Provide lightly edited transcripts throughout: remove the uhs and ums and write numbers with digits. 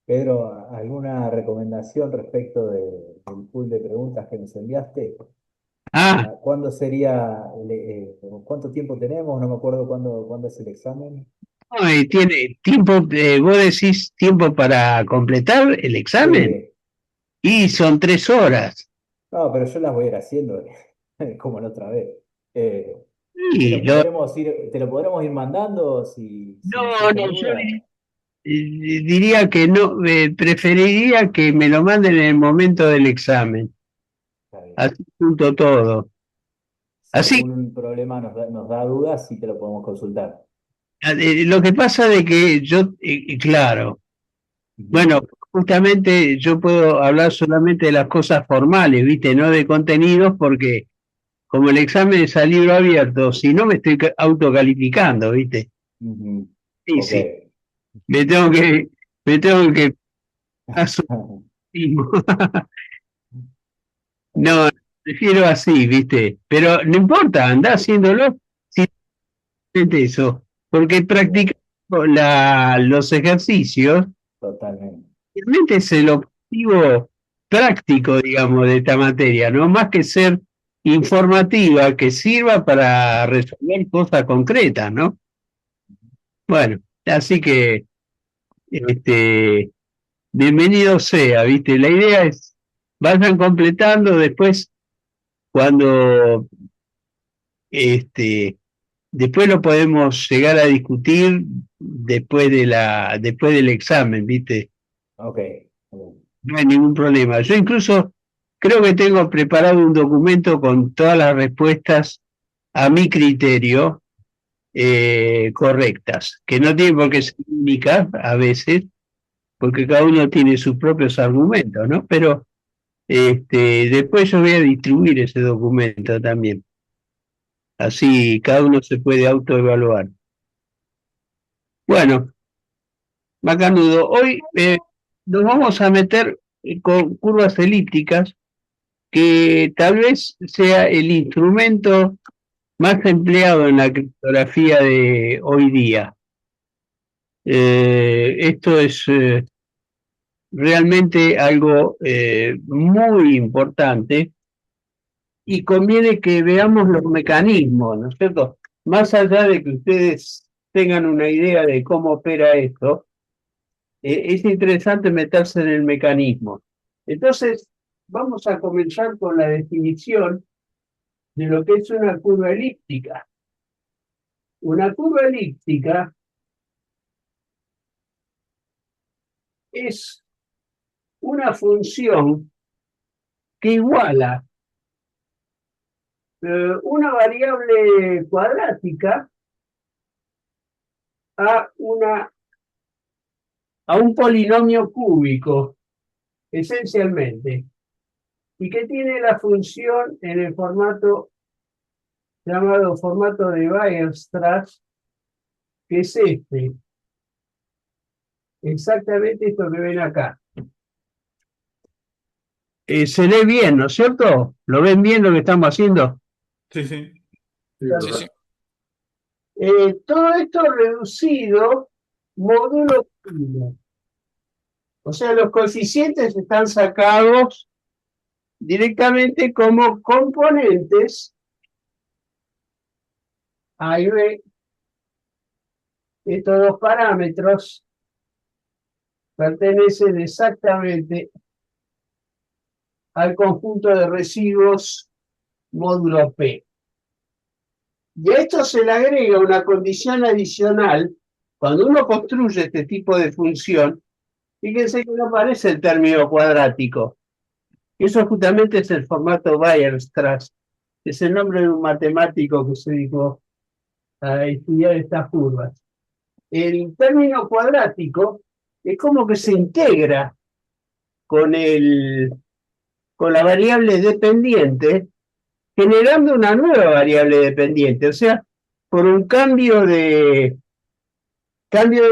Pedro, ¿alguna recomendación respecto del pool de preguntas que nos enviaste? Ah, ¿Cuándo sería, cuánto tiempo tenemos? No me acuerdo cuándo es el examen. no, tiene tiempo, vos decís tiempo para completar el examen Sí, y son 3 horas. no, pero yo las voy a ir haciendo como la otra vez. Eh, Y lo, te lo podremos ir mandando si nos no, surgen no, yo dudas. diría que no, preferiría que me lo manden en el momento del examen, Está bien. así junto todo. Si Así, algún problema nos da dudas, sí te lo podemos consultar. lo que pasa de que yo, claro, Ujú. bueno, justamente yo puedo hablar solamente de las cosas formales, ¿viste? No de contenidos, porque como el examen es a libro abierto, si no me estoy autocalificando, ¿viste? Ujú. Sí, Ok. sí, me tengo que, me tengo que asumir mismo. No, prefiero así, ¿viste? Pero no importa, anda haciéndolo simplemente eso, porque Bien, practicar los ejercicios totalmente. realmente es el objetivo práctico, digamos, de esta materia, ¿no? Más que ser informativa, que sirva para resolver cosas concretas, ¿no? Bueno, así que, este, bienvenido sea, ¿viste? La idea es, vayan completando después cuando, este, después lo podemos llegar a discutir después del examen, ¿viste? Ok. Ok. No hay ningún problema. Yo incluso creo que tengo preparado un documento con todas las respuestas a mi criterio correctas, que no tienen por qué ser únicas a veces, porque cada uno tiene sus propios argumentos, ¿no? Pero después yo voy a distribuir ese documento también. Así cada uno se puede autoevaluar. Bueno, Macanudo, hoy nos vamos a meter con curvas elípticas, que tal vez sea el instrumento más empleado en la criptografía de hoy día. Esto es realmente algo muy importante y conviene que veamos los mecanismos, ¿no es cierto? Más allá de que ustedes tengan una idea de cómo opera esto, es interesante meterse en el mecanismo. Entonces, vamos a comenzar con la definición de lo que es una curva elíptica. Una curva elíptica es una función que iguala una variable cuadrática a, a un polinomio cúbico, esencialmente, y que tiene la función en el formato llamado formato de Weierstrass, que es exactamente esto que ven acá. Se lee bien, ¿no es cierto? ¿Lo ven bien lo que estamos haciendo? Sí, sí. Sí, Sí, bro. sí. Todo esto reducido módulo 1. O sea, los coeficientes están sacados directamente como componentes A y B. Estos dos parámetros pertenecen exactamente al conjunto de residuos módulo P. Y a esto se le agrega una condición adicional. Cuando uno construye este tipo de función, fíjense que no aparece el término cuadrático. Eso justamente es el formato Weierstrass, que es el nombre de un matemático que se dedicó a estudiar estas curvas. El término cuadrático es como que se integra con, con la variable dependiente, generando una nueva variable dependiente. O sea, por un cambio de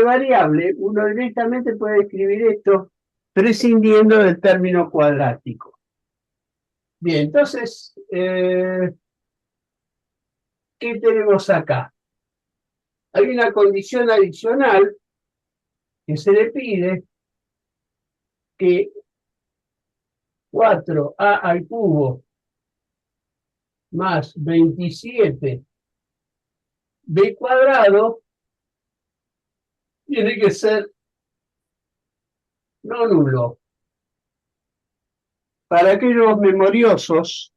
variable, uno directamente puede escribir esto prescindiendo del término cuadrático. Bien, entonces, ¿qué tenemos acá? Hay una condición adicional que se le pide, que 4a al cubo más 27b cuadrado tiene que ser no nulo. Para aquellos memoriosos,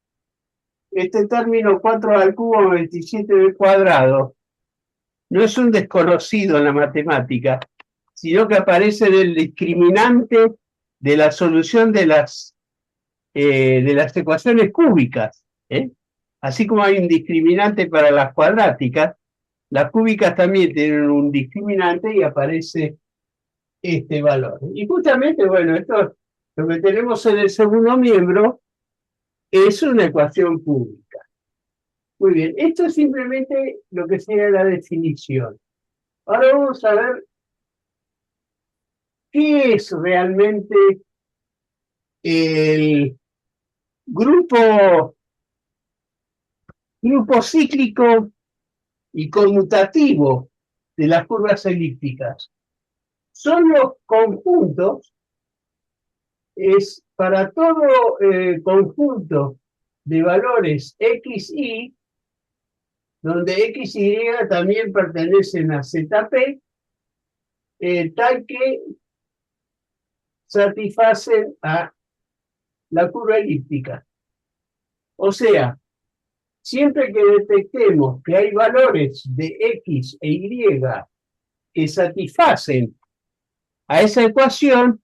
este término 4 al cubo más 27b cuadrado no es un desconocido en la matemática, sino que aparece en el discriminante de la solución de las ecuaciones cúbicas, ¿eh? Así como hay un discriminante para las cuadráticas, las cúbicas también tienen un discriminante y aparece este valor. Y justamente, bueno, esto, lo que tenemos en el segundo miembro es una ecuación cúbica. Muy bien, esto es simplemente lo que sería la definición. Ahora vamos a ver qué es realmente el grupo cíclico y conmutativo de las curvas elípticas. Son los conjuntos, es para todo conjunto de valores x, y, donde x y y también pertenecen a ZP, tal que satisfacen a la curva elíptica. O sea, siempre que detectemos que hay valores de x e y que satisfacen a esa ecuación,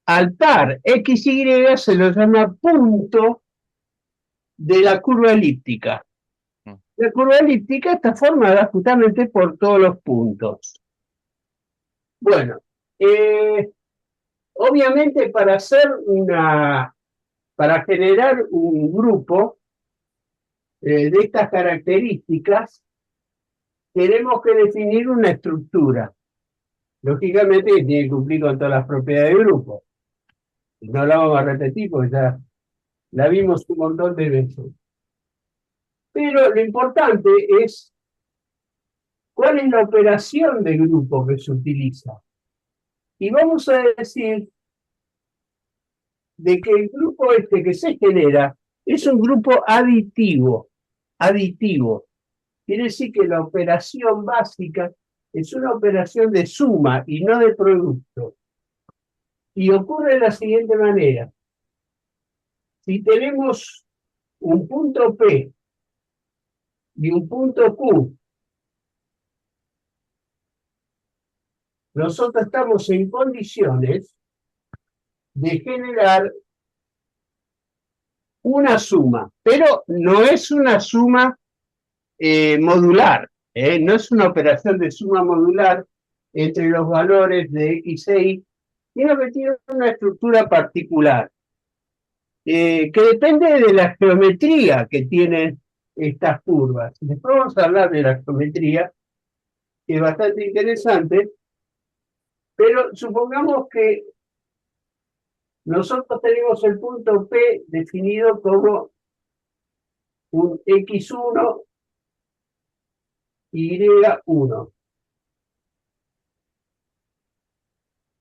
al par x y se lo llama punto de la curva elíptica. La curva elíptica está formada justamente por todos los puntos. Bueno, obviamente para generar un grupo de estas características, tenemos que definir una estructura. Lógicamente tiene que cumplir con todas las propiedades de grupo. No la vamos a repetir porque ya la vimos un montón de veces. Pero lo importante es cuál es la operación de grupo que se utiliza. Y vamos a decir de que el grupo este que se genera es un grupo aditivo. Aditivo. Quiere decir que la operación básica es una operación de suma y no de producto. Y ocurre de la siguiente manera. Si tenemos un punto P y un punto Q, nosotros estamos en condiciones de generar una suma, pero no es una suma modular, no es una operación de suma modular entre los valores de x e y, sino que tiene una estructura particular, que depende de la geometría que tienen estas curvas. Después vamos a hablar de la geometría, que es bastante interesante, pero supongamos que nosotros tenemos el punto P definido como un x1, y1.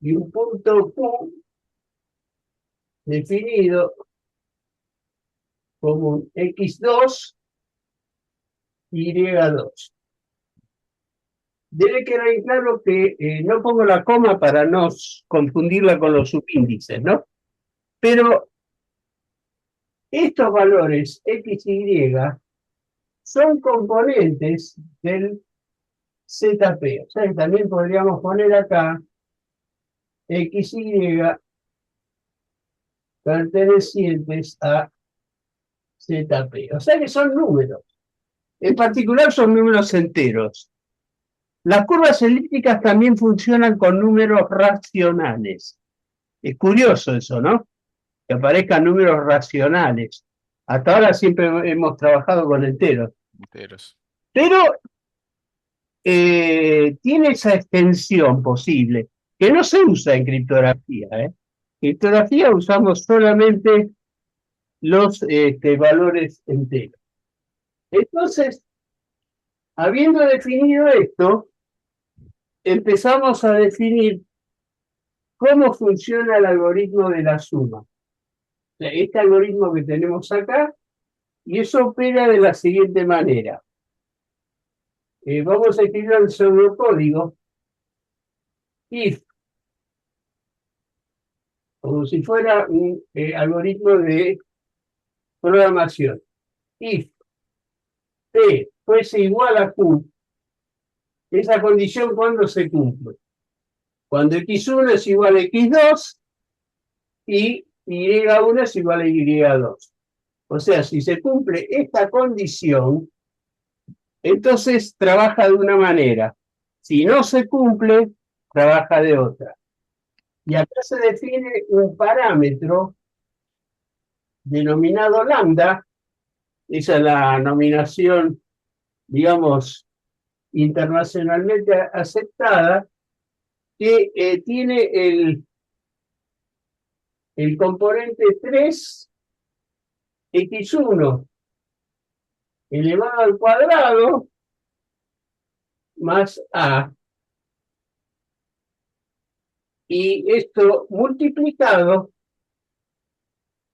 Y un punto Q definido como un x2, y2. Debe quedar en claro que no pongo la coma para no confundirla con los subíndices, ¿no? Pero estos valores x y son componentes del ZP. O sea que también podríamos poner acá x y pertenecientes a ZP. O sea que son números. En particular son números enteros. Las curvas elípticas también funcionan con números racionales. Es curioso eso, ¿no? Que aparezcan números racionales. Hasta ahora siempre hemos trabajado con enteros. Pero tiene esa extensión posible, que no se usa en criptografía. En criptografía usamos solamente los valores enteros. Entonces, habiendo definido esto, empezamos a definir cómo funciona el algoritmo de la suma. Este algoritmo que tenemos acá, y eso opera de la siguiente manera. Vamos a escribir el pseudocódigo if, como si fuera un algoritmo de programación. If P fuese igual a Q, esa condición ¿cuándo se cumple? Cuando x1 es igual a x2 y y1 es igual a y2. O sea, si se cumple esta condición, entonces trabaja de una manera. Si no se cumple, trabaja de otra. Y acá se define un parámetro denominado lambda, esa es la nominación, digamos, internacionalmente aceptada, que tiene el componente 3x1 elevado al cuadrado más a. Y esto multiplicado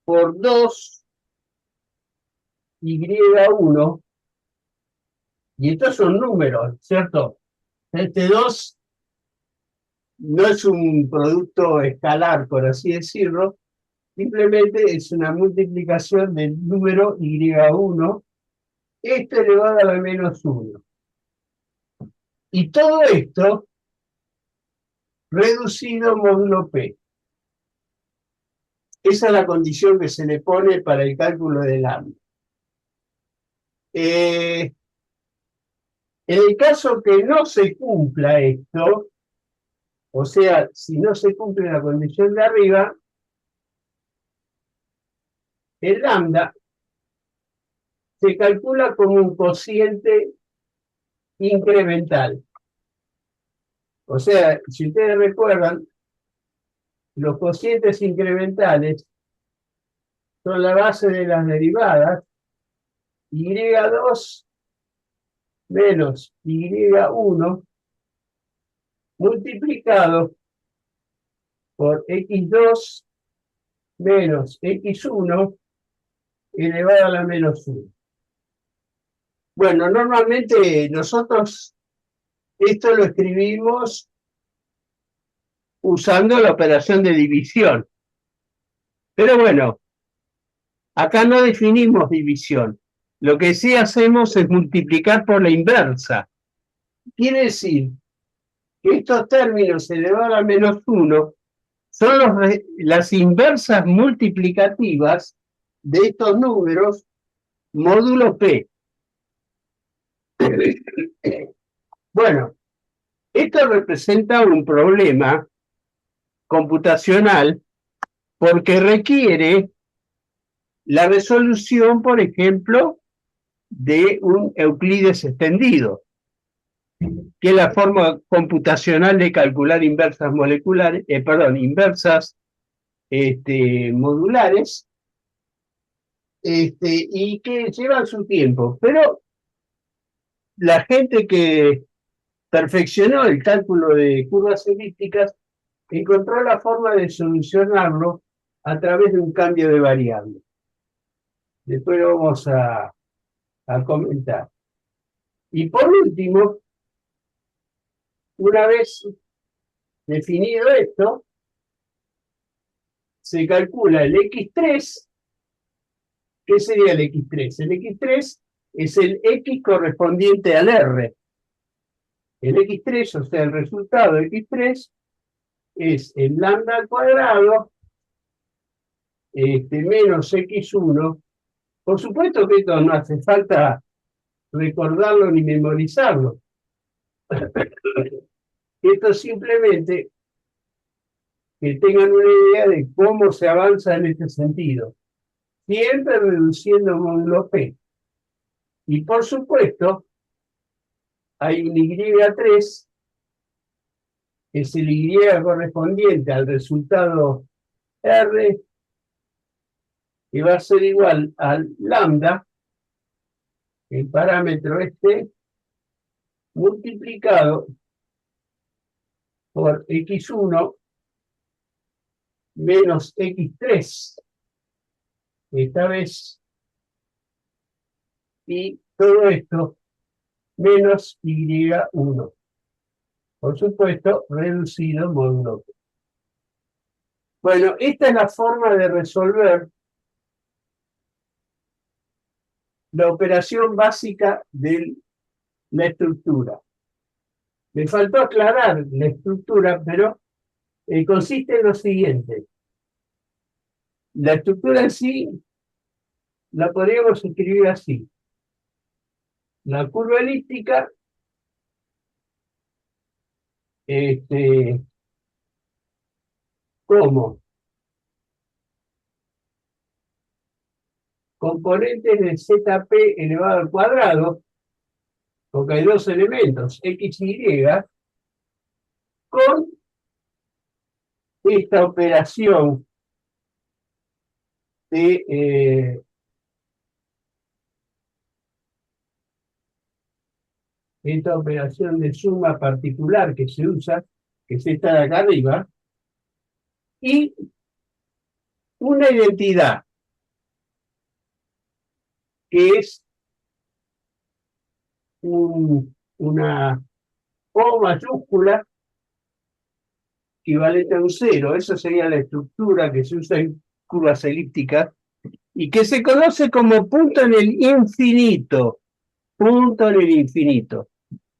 por 2y1, y estos son números, ¿cierto? Este 2 no es un producto escalar, por así decirlo, simplemente es una multiplicación del número y1, esto elevado a la menos 1. Y todo esto reducido módulo P. Esa es la condición que se le pone para el cálculo del lambda. En el caso que no se cumpla esto, o sea, si no se cumple la condición de arriba, el lambda se calcula como un cociente incremental. O sea, si ustedes recuerdan, los cocientes incrementales son la base de las derivadas, y2 menos y1 multiplicado por x2 menos x1 elevado a la menos 1. Bueno, normalmente nosotros esto lo escribimos usando la operación de división. Pero bueno, acá no definimos división. Lo que sí hacemos es multiplicar por la inversa. Quiere decir que estos términos elevados a la menos 1 son las inversas multiplicativas de estos números módulo P. Bueno, esto representa un problema computacional porque requiere la resolución, por ejemplo, de un Euclides extendido, que es la forma computacional de calcular inversas moleculares, inversas modulares, y que llevan su tiempo. Pero la gente que perfeccionó el cálculo de curvas elípticas encontró la forma de solucionarlo a través de un cambio de variable. Después lo vamos a comentar. Y por último, una vez definido esto, se calcula el x3. ¿Qué sería el x3? El x3 es el x correspondiente al r. El x3, o sea, el resultado de x3 es el lambda al cuadrado menos x1. Por supuesto que esto no hace falta recordarlo ni memorizarlo. Esto simplemente que tengan una idea de cómo se avanza en este sentido. Siempre reduciendo módulo P. Y por supuesto, hay un y3, que es el y correspondiente al resultado R, que va a ser igual al lambda, el parámetro multiplicado por x1 menos x3, esta vez, y todo esto menos y1. Por supuesto, reducido módulo P. Bueno, esta es la forma de resolver la operación básica de la estructura. Me faltó aclarar la estructura, pero consiste en lo siguiente. La estructura en sí la podríamos escribir así. La curva elíptica como componentes de ZP elevado al cuadrado, porque hay dos elementos, X y Y, con esta operación de suma particular que se usa, que es esta de acá arriba, y una identidad que es una O mayúscula equivalente a un cero. Esa sería la estructura que se usa en curvas elípticas y que se conoce como punto en el infinito. Punto en el infinito.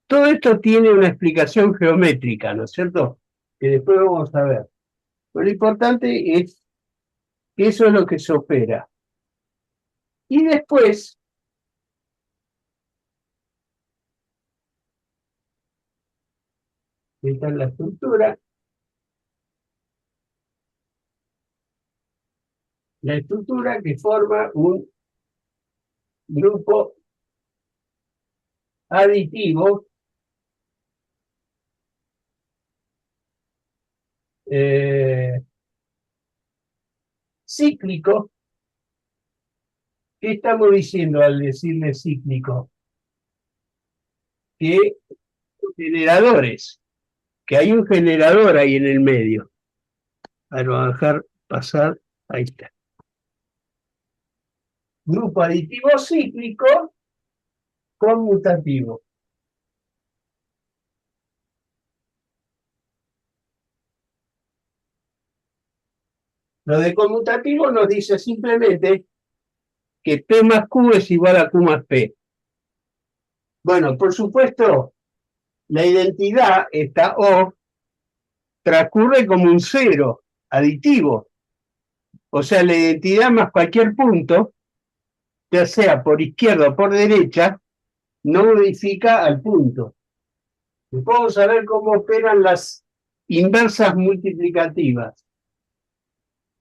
Todo esto tiene una explicación geométrica, ¿no es cierto? Que después vamos a ver. Pero lo importante es que eso es lo que se opera. Y después, esta es la estructura. La estructura que forma un grupo aditivo cíclico. ¿Qué estamos diciendo al decirle cíclico? Que generadores, que hay un generador ahí en el medio. Ahora lo voy a dejar pasar, ahí está. Grupo aditivo cíclico conmutativo. Lo de conmutativo nos dice simplemente que P más Q es igual a Q más P. Bueno, por supuesto, la identidad, esta O, transcurre como un cero aditivo. O sea, la identidad más cualquier punto, ya sea por izquierda o por derecha, no modifica al punto. Y podemos saber cómo operan las inversas multiplicativas.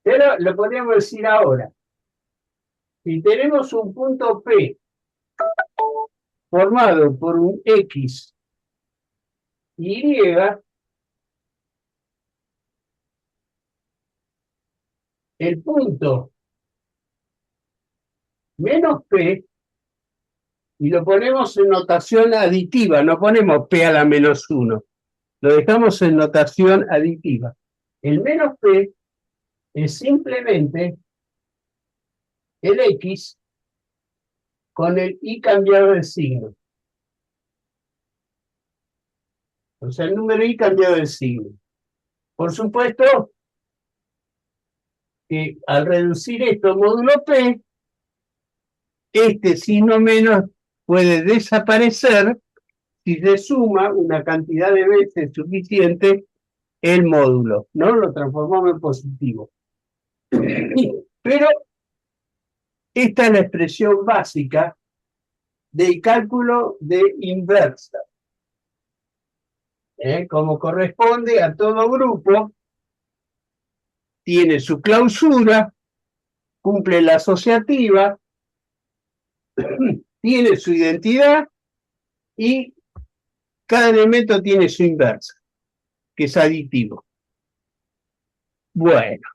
Pero lo podríamos decir ahora. Si tenemos un punto P formado por un X y, el punto menos P, y lo ponemos en notación aditiva, no ponemos P a la menos 1, lo dejamos en notación aditiva. El menos P es simplemente el X con el Y cambiado de signo. O sea, el número Y cambiado de signo. Por supuesto que al reducir esto módulo P, este signo menos puede desaparecer si se suma una cantidad de veces suficiente el módulo, ¿no? Lo transformamos en positivo. Pero esta es la expresión básica del cálculo de inversa. Como corresponde a todo grupo, tiene su clausura, cumple la asociativa, tiene su identidad y cada elemento tiene su inversa, que es aditivo. Bueno,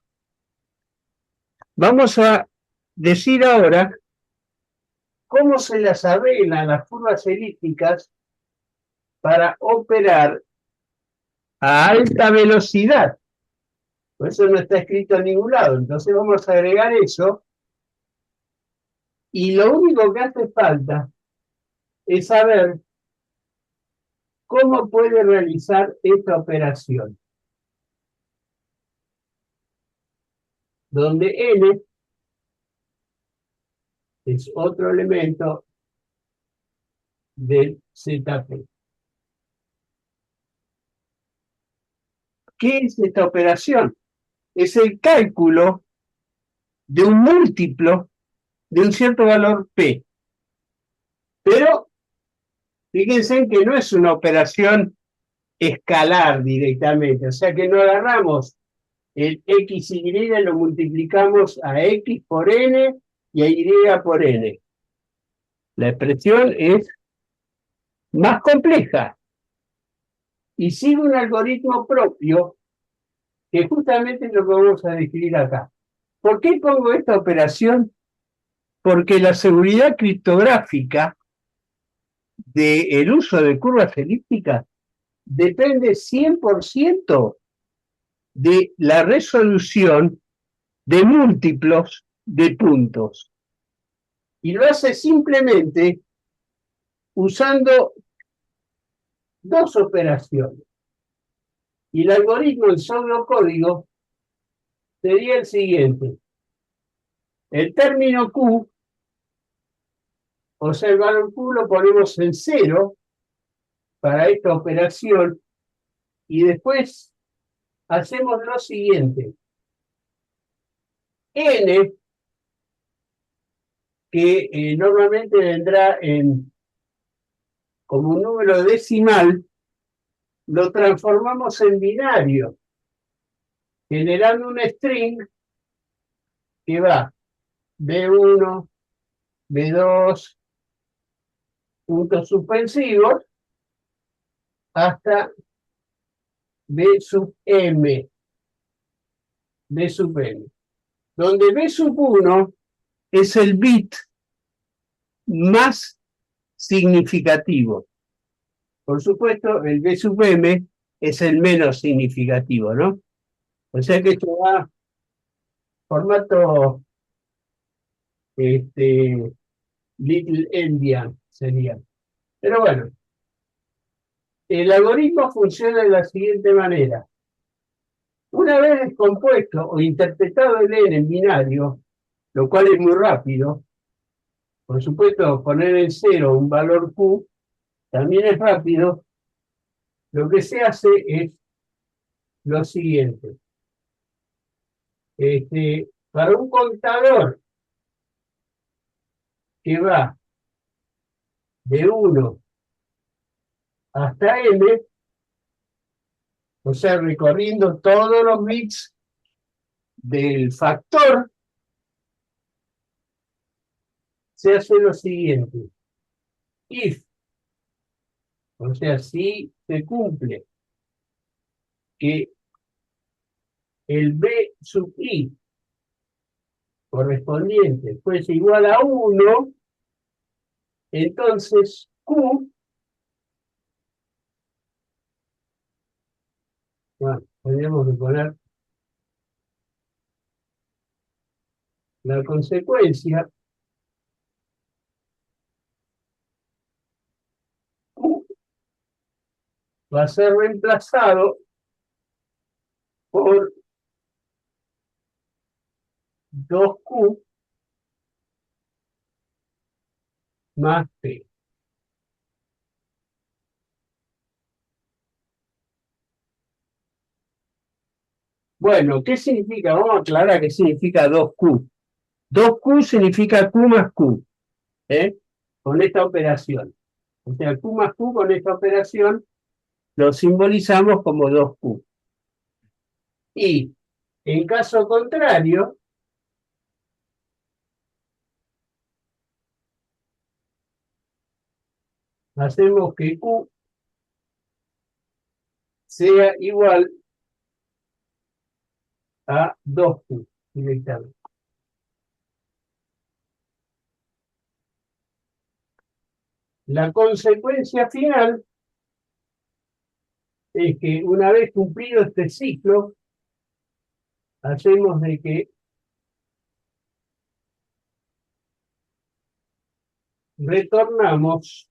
vamos a decir ahora cómo se las arreglan las curvas elípticas para operar a alta velocidad Por eso no está escrito en ningún lado. Entonces vamos a agregar eso. Y lo único que hace falta es saber cómo puede realizar esta operación. Donde n es otro elemento del ZP. ¿Qué es esta operación? Es el cálculo de un múltiplo de un cierto valor P. Pero fíjense que no es una operación escalar directamente, o sea que no agarramos el x y lo multiplicamos a x por n y a y por n. La expresión es más compleja y sigue un algoritmo propio que justamente es lo que vamos a describir acá. ¿Por qué pongo esta operación? Porque la seguridad criptográfica del uso de curvas elípticas depende 100% de la resolución de múltiplos de puntos. Y lo hace simplemente usando dos operaciones. Y el algoritmo en pseudocódigo sería el siguiente. El término Q, o sea, el valor Q lo ponemos en 0 para esta operación y después hacemos lo siguiente. N, que normalmente vendrá como un número decimal, lo transformamos en binario, generando un string que va B1, B2, puntos suspensivos, hasta B sub M, B sub M, donde B sub 1 es el bit más significativo. Por supuesto, el B sub M es el menos significativo, ¿no? O sea que esto va formato Little Endian sería. Pero bueno, el algoritmo funciona de la siguiente manera. Una vez descompuesto o interpretado el n en binario, lo cual es muy rápido, por supuesto poner en 0 un valor q también es rápido, lo que se hace es lo siguiente. Para un contador que va de 1 hasta n, o sea, recorriendo todos los bits del factor, se hace lo siguiente. If, o sea, si se cumple que el b sub i correspondiente fuese igual a 1, entonces q, bueno, tendríamos que poner la consecuencia, q va a ser reemplazado por 2q más p. Bueno, ¿qué significa? Vamos a aclarar qué significa 2q. 2q significa q más q, con esta operación. O sea, q más q con esta operación lo simbolizamos como 2q. Y en caso contrario, hacemos que q sea igual a 2q directamente. La consecuencia final es que una vez cumplido este ciclo, hacemos de que retornamos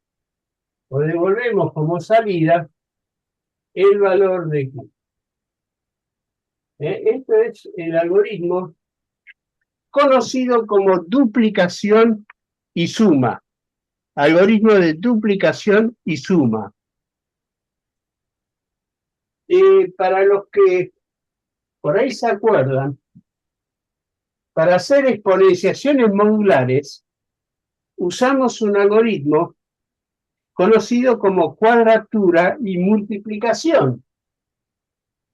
o devolvemos como salida el valor de Q. Esto es el algoritmo conocido como duplicación y suma. Algoritmo de duplicación y suma. Para los que por ahí se acuerdan, para hacer exponenciaciones modulares, usamos un algoritmo conocido como cuadratura y multiplicación.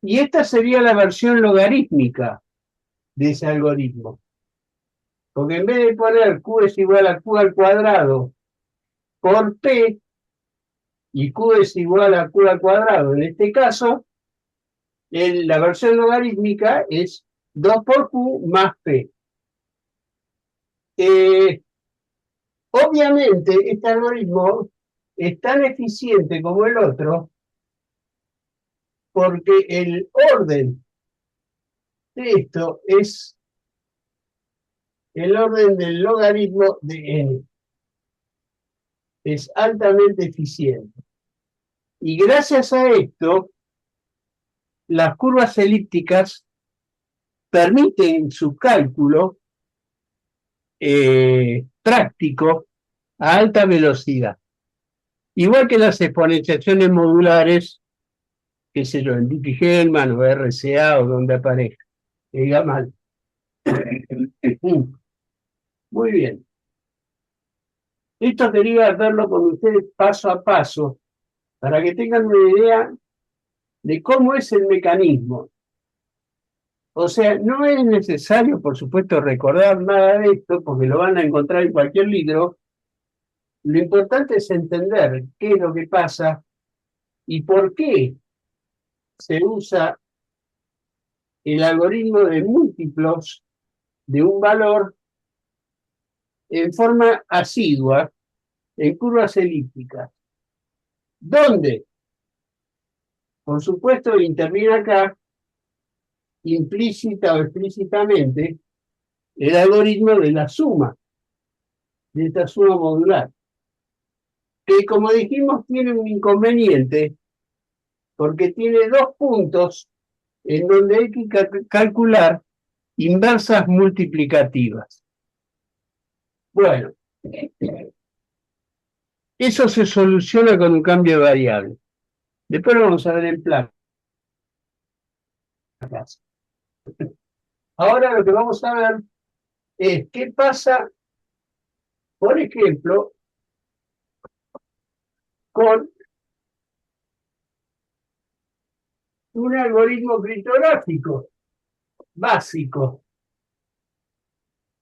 Y esta sería la versión logarítmica de ese algoritmo. Porque en vez de poner Q es igual a Q al cuadrado por P, y Q es igual a Q al cuadrado, en este caso, la versión logarítmica es 2 por Q más P. Obviamente, este algoritmo es tan eficiente como el otro, porque el orden de esto es el orden del logaritmo de n. Es altamente eficiente. Y gracias a esto, las curvas elípticas permiten su cálculo práctico a alta velocidad. Igual que las exponenciaciones modulares, qué sé yo, en Diffie-Hellman o RCA o donde aparezca. Diga mal. Muy bien. Esto quería verlo con ustedes paso a paso, para que tengan una idea de cómo es el mecanismo. O sea, no es necesario, por supuesto, recordar nada de esto, porque lo van a encontrar en cualquier libro. Lo importante es entender qué es lo que pasa y por qué se usa el algoritmo de múltiplos de un valor en forma asidua en curvas elípticas. ¿Dónde? Por supuesto, interviene acá, implícita o explícitamente, el algoritmo de la suma, de esta suma modular, que como dijimos tiene un inconveniente, porque tiene dos puntos en donde hay que calcular inversas multiplicativas. Bueno, eso se soluciona con un cambio de variable. Después lo vamos a ver en plan. Ahora lo que vamos a ver es qué pasa, por ejemplo, con un algoritmo criptográfico básico,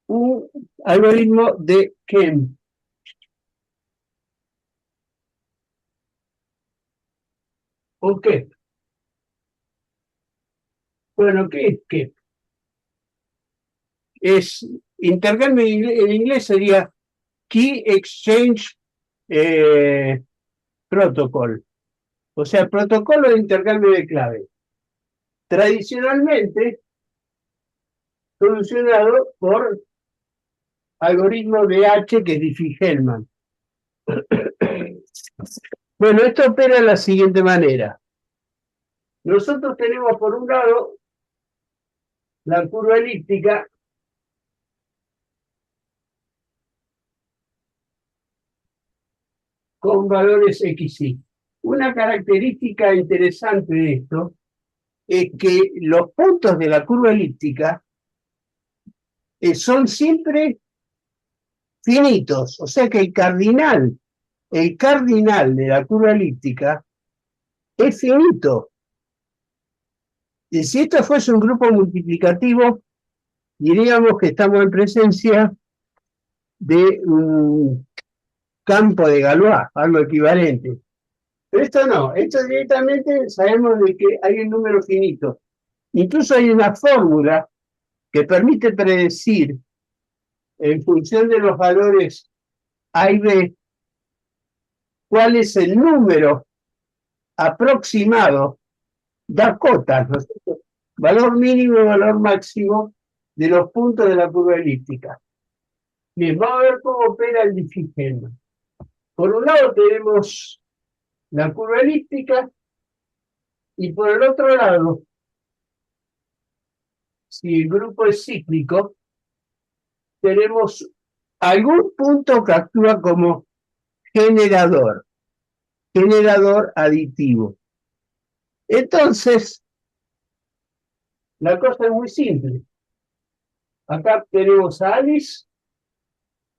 un algoritmo de Kemp. ¿O qué? Bueno, ¿qué es Kemp? Es intercambio en inglés sería Key Exchange Protocol, o sea, protocolo de intercambio de clave. Tradicionalmente solucionado por algoritmo de H, que es Diffie-Hellman. Bueno, esto opera de la siguiente manera. Nosotros tenemos por un lado la curva elíptica con valores XY. Una característica interesante de esto es que los puntos de la curva elíptica son siempre finitos, o sea que el cardinal de la curva elíptica es finito. Y si esto fuese un grupo multiplicativo, diríamos que estamos en presencia de un campo de Galois, algo equivalente. Pero esto no, esto directamente sabemos de que hay un número finito. Incluso hay una fórmula que permite predecir, en función de los valores A y B, cuál es el número aproximado, da cotas, ¿no es cierto?, valor mínimo y valor máximo de los puntos de la curva elíptica. Bien, vamos a ver cómo opera el Diffie-Hellman. Por un lado tenemos la curva elíptica y por el otro lado, si el grupo es cíclico, tenemos algún punto que actúa como generador aditivo. Entonces, la cosa es muy simple. Acá tenemos a Alice,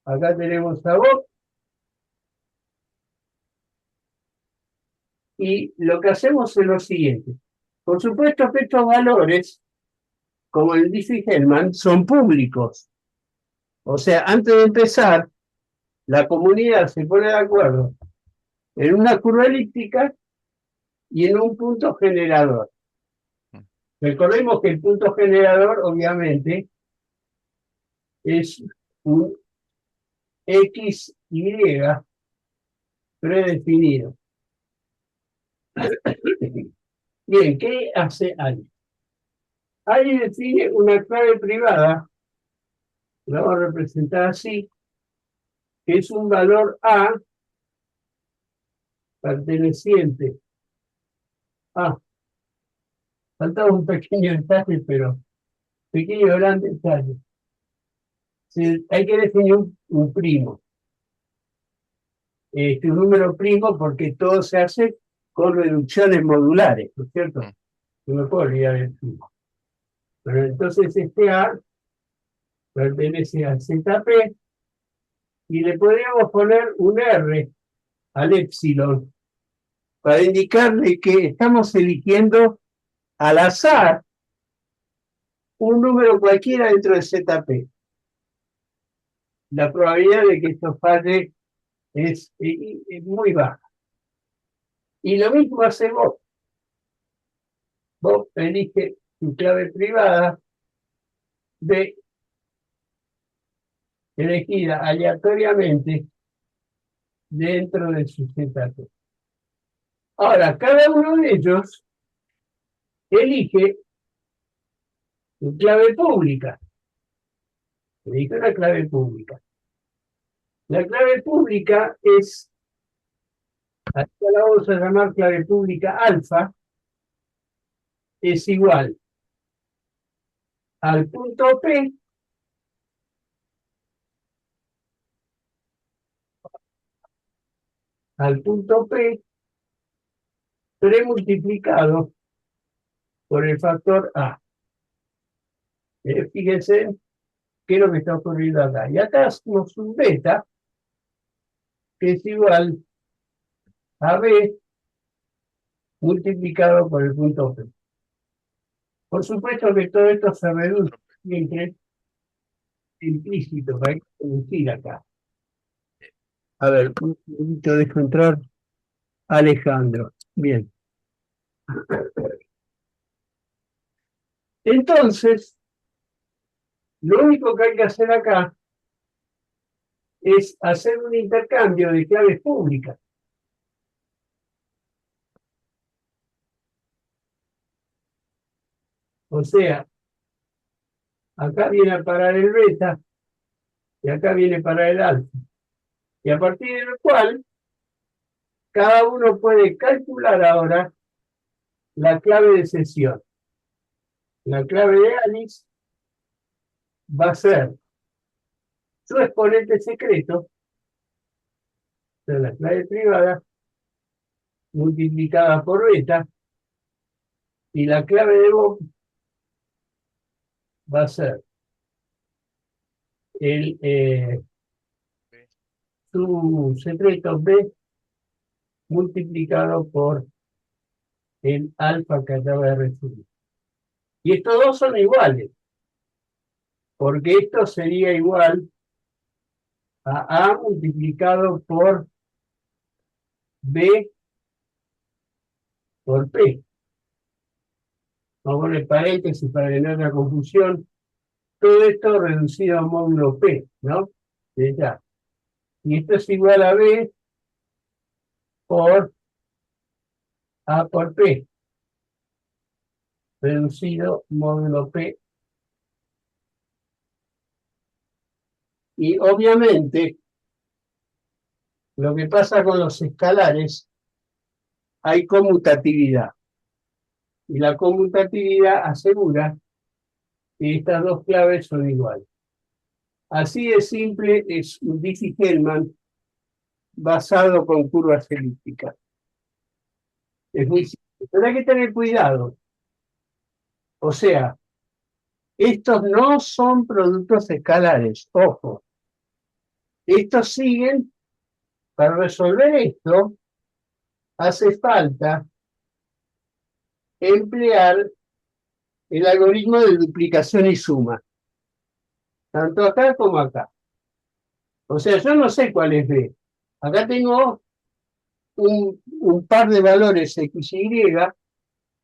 acá tenemos a Bob, y lo que hacemos es lo siguiente. Por supuesto que estos valores, como el Diffie-Hellman, son públicos. O sea, antes de empezar, la comunidad se pone de acuerdo en una curva elíptica y en un punto generador. Recordemos que el punto generador, obviamente, es un XY predefinido. Bien, ¿qué hace Ali? Ali define una clave privada, la vamos a representar así, que es un valor A perteneciente a. Faltaba un pequeño detalle, pero pequeño gran detalle. Hay que definir un primo. Un número primo porque todo se hace con reducciones modulares, ¿no es cierto? No me puedo olvidar del primo. Pero entonces este A pertenece al ZP y le podríamos poner un R al épsilon para indicarle que estamos eligiendo al azar un número cualquiera dentro de ZP. La probabilidad de que esto falle es muy baja. Y lo mismo hace Bob. Bob elige su clave privada B elegida aleatoriamente dentro de su ZP. Ahora, cada uno de ellos elige su clave pública. Elige una clave pública. La clave pública es, acá la vamos a llamar clave pública alfa, es igual al punto P premultiplicado por el factor A. Fíjense qué es lo que está ocurriendo acá. Y acá hacemos un beta que es igual a B multiplicado por el punto P. Por supuesto que todo esto se reduce siempre implícito, para decir acá. A ver, un poquito dejo entrar Alejandro. Bien. Entonces, lo único que hay que hacer acá es hacer un intercambio de claves públicas. O sea, acá viene a parar el beta y acá viene a parar el alfa. Y a partir de lo cual, cada uno puede calcular ahora la clave de sesión. La clave de Alice va a ser su exponente secreto, de la clave privada, multiplicada por beta, y la clave de Bob va a ser su secreto B multiplicado por el alfa que acaba de recibir. Y estos dos son iguales, porque esto sería igual a A multiplicado por B por P. Vamos a poner paréntesis para que no haya confusión. Todo esto reducido a módulo P, ¿no? Ya. Y esto es igual a B por A por P. reducido módulo P. Y obviamente, lo que pasa con los escalares, hay conmutatividad. Y la conmutatividad asegura que estas dos claves son iguales. Así de simple es un Diffie-Hellman basado con curvas elípticas. Es muy simple, pero hay que tener cuidado. O sea, estos no son productos escalares, ojo. Estos siguen, para resolver esto, hace falta emplear el algoritmo de duplicación y suma, tanto acá como acá. O sea, yo no sé cuál es B. Acá tengo un par de valores XY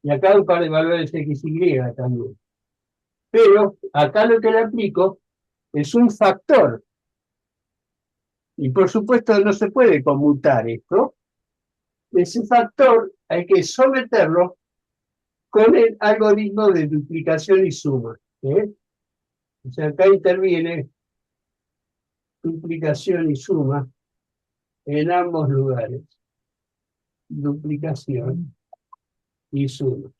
y acá un par de valores XY también. Pero acá lo que le aplico es un factor. Y por supuesto no se puede conmutar esto. Ese factor hay que someterlo con el algoritmo de duplicación y suma. O sea, acá interviene duplicación y suma en ambos lugares. Duplicación y suma.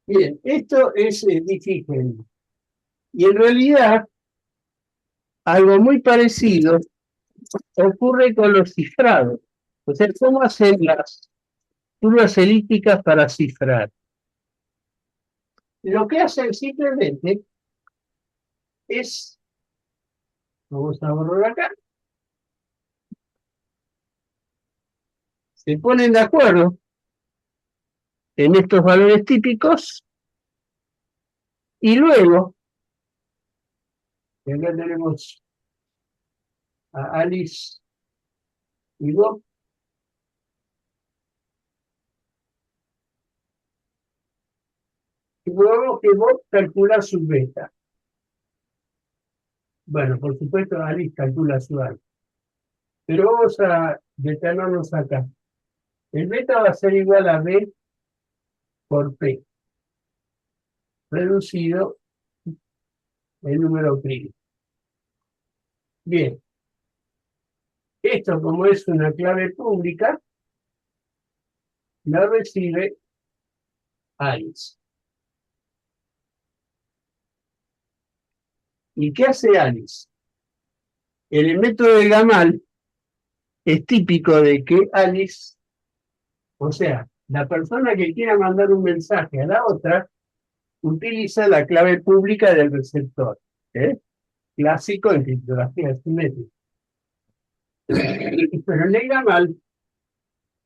Bien, esto es difícil. Y en realidad, algo muy parecido ocurre con los cifrados. O sea, ¿cómo hacen las curvas elípticas para cifrar? Lo que hacen simplemente es, vamos a borrar acá, se ponen de acuerdo en estos valores típicos y luego, acá tenemos a Alice y Bob, y luego que Bob calcula su beta. Bueno, por supuesto Alice calcula su alfa. Pero vamos a detenernos acá. El beta va a ser igual a B por P, reducido el número primo. Bien, esto como es una clave pública, la recibe Alice. ¿Y qué hace Alice? En el método de Gamal es típico de que Alice, o sea, la persona que quiera mandar un mensaje a la otra, utiliza la clave pública del receptor, clásico en criptografía simétrica. Pero en el Gamal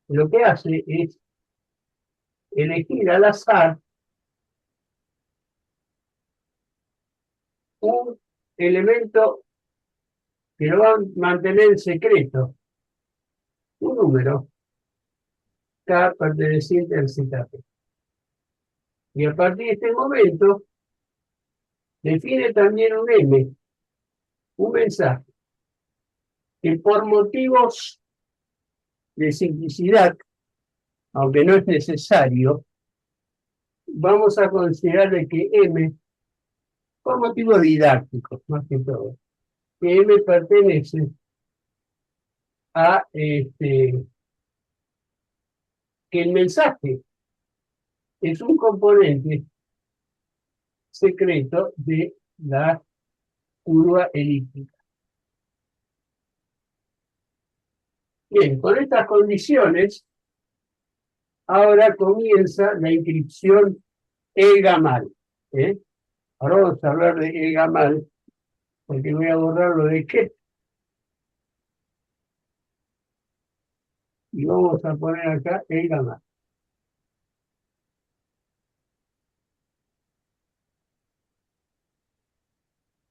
lo que hace es elegir al azar un elemento que lo va a mantener en secreto, un número K perteneciente al ZP. Y a partir de este momento define también un M, un mensaje, que por motivos de simplicidad, aunque no es necesario, vamos a considerar que M, por motivos didácticos más que todo, que M pertenece a que el mensaje es un componente secreto de la curva elíptica. Bien, con estas condiciones, ahora comienza la inscripción E-Gamal. Ahora vamos a hablar de E-Gamal, porque voy a borrar lo de qué. Y vamos a poner acá E-Gamal.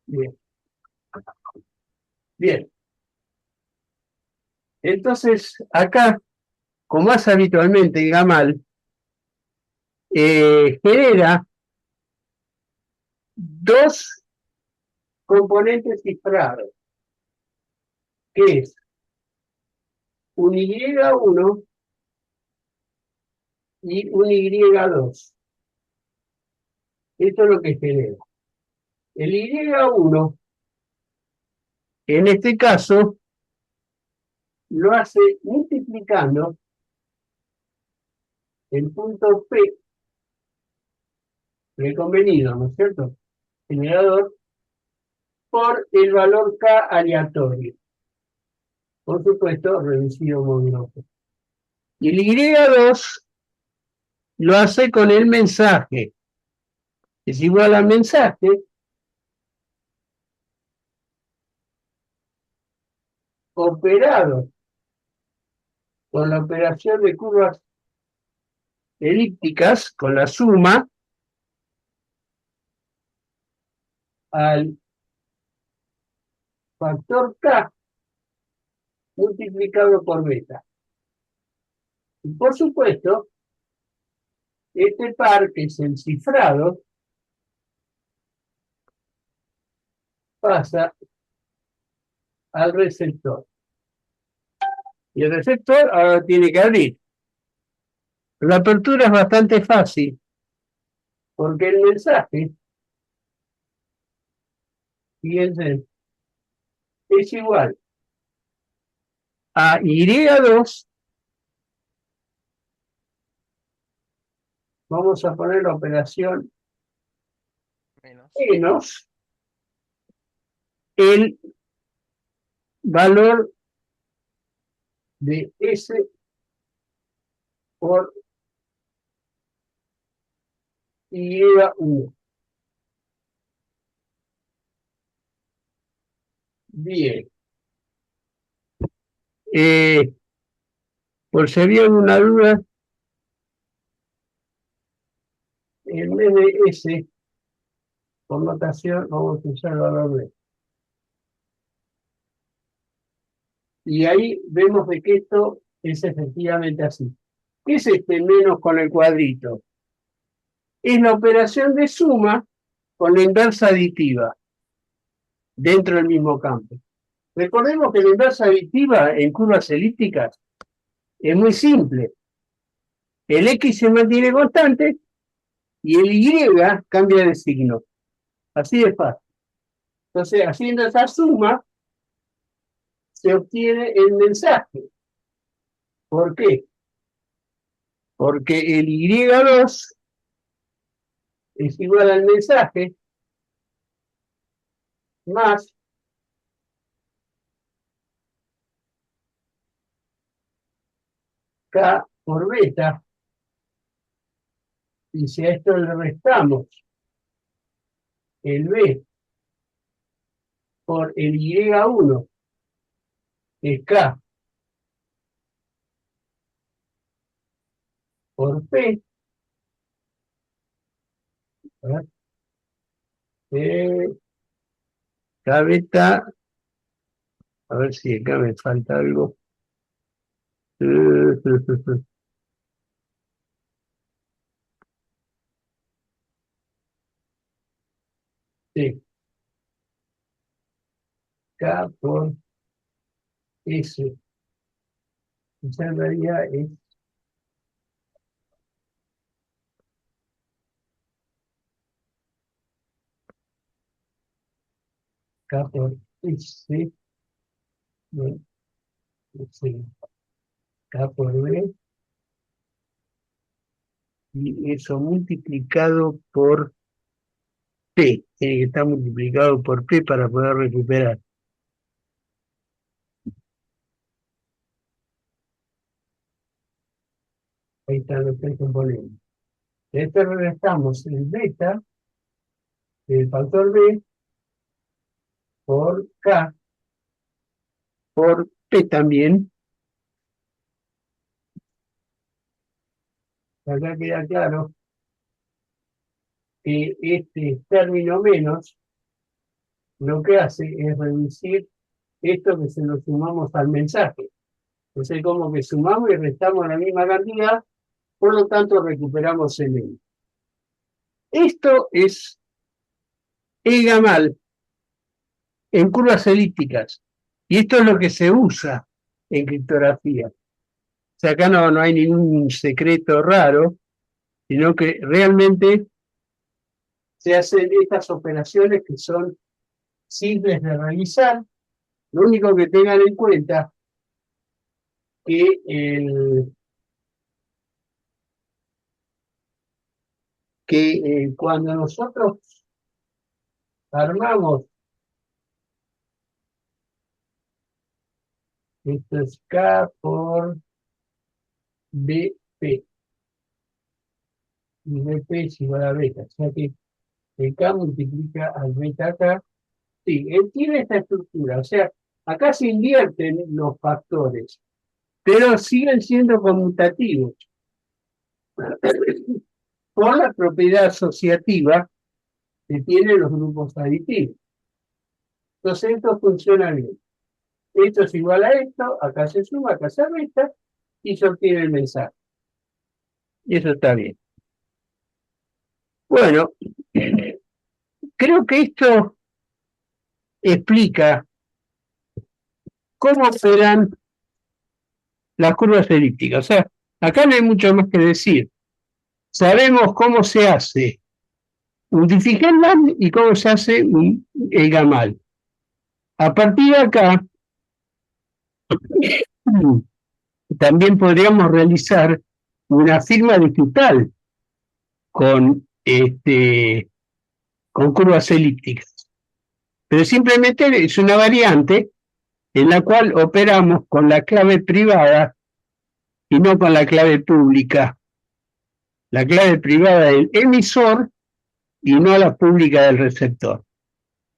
Bien. Bien. Entonces, acá, como hace habitualmente Gamal, genera dos componentes cifrados, que es un Y1 y un Y2. Esto es lo que genera. El Y1, en este caso, lo hace multiplicando el punto P preconvenido, ¿no es cierto? Generador, por el valor K aleatorio. Por supuesto, reducido módulo P. Y el Y2 lo hace con el mensaje. Es igual al mensaje operado con la operación de curvas elípticas, con la suma al factor K multiplicado por beta. Y por supuesto, este par, que es el cifrado, pasa al receptor. Y el receptor ahora tiene que abrir. La apertura es bastante fácil, porque el mensaje, fíjense, es igual a Y2, vamos a poner la operación menos el valor de S por Y1. Bien. Por si había alguna duda, en vez de S, por notación, vamos a usar el valor de. Y ahí vemos de que esto es efectivamente así. ¿Qué es este menos con el cuadrito? Es la operación de suma con la inversa aditiva dentro del mismo campo. Recordemos que la inversa aditiva en curvas elípticas es muy simple. El X se mantiene constante y el Y cambia de signo. Así de fácil. Entonces, haciendo esa suma, se obtiene el mensaje. ¿Por qué? Porque el Y2 es igual al mensaje más K por beta. Y si a esto le restamos el B por el Y1, es K por P, K beta, a ver si acá me falta algo. Sí. K por S. Esa en realidad es K por S, no, sí, K por B, y eso multiplicado por P. Tiene que estar multiplicado por P para poder recuperar. Ahí están los tres componentes. De esto le restamos el beta del factor B por K por P también. Acá queda claro que este término menos lo que hace es reducir esto que se lo sumamos al mensaje. Entonces, como que sumamos y restamos la misma cantidad, por lo tanto recuperamos el M. Esto es EGAMAL en curvas elípticas. Y esto es lo que se usa en criptografía. O sea, acá no hay ningún secreto raro, sino que realmente se hacen estas operaciones que son simples de realizar. Lo único que tengan en cuenta que cuando nosotros armamos, esto es K por BP, y BP es igual a beta, o sea que el K multiplica al beta acá. Sí, él tiene esta estructura, o sea, acá se invierten los factores, pero siguen siendo conmutativos por la propiedad asociativa que tienen los grupos aditivos. Entonces esto funciona bien. Esto es igual a esto, acá se suma, acá se resta, y se obtiene el mensaje. Y eso está bien. Bueno, creo que esto explica cómo operan las curvas elípticas. O sea, acá no hay mucho más que decir. Sabemos cómo se hace un Diffie-Hellman y cómo se hace el Gamal. A partir de acá, también podríamos realizar una firma digital con curvas elípticas. Pero simplemente es una variante en la cual operamos con la clave privada y no con la clave pública. La clave privada del emisor y no la pública del receptor.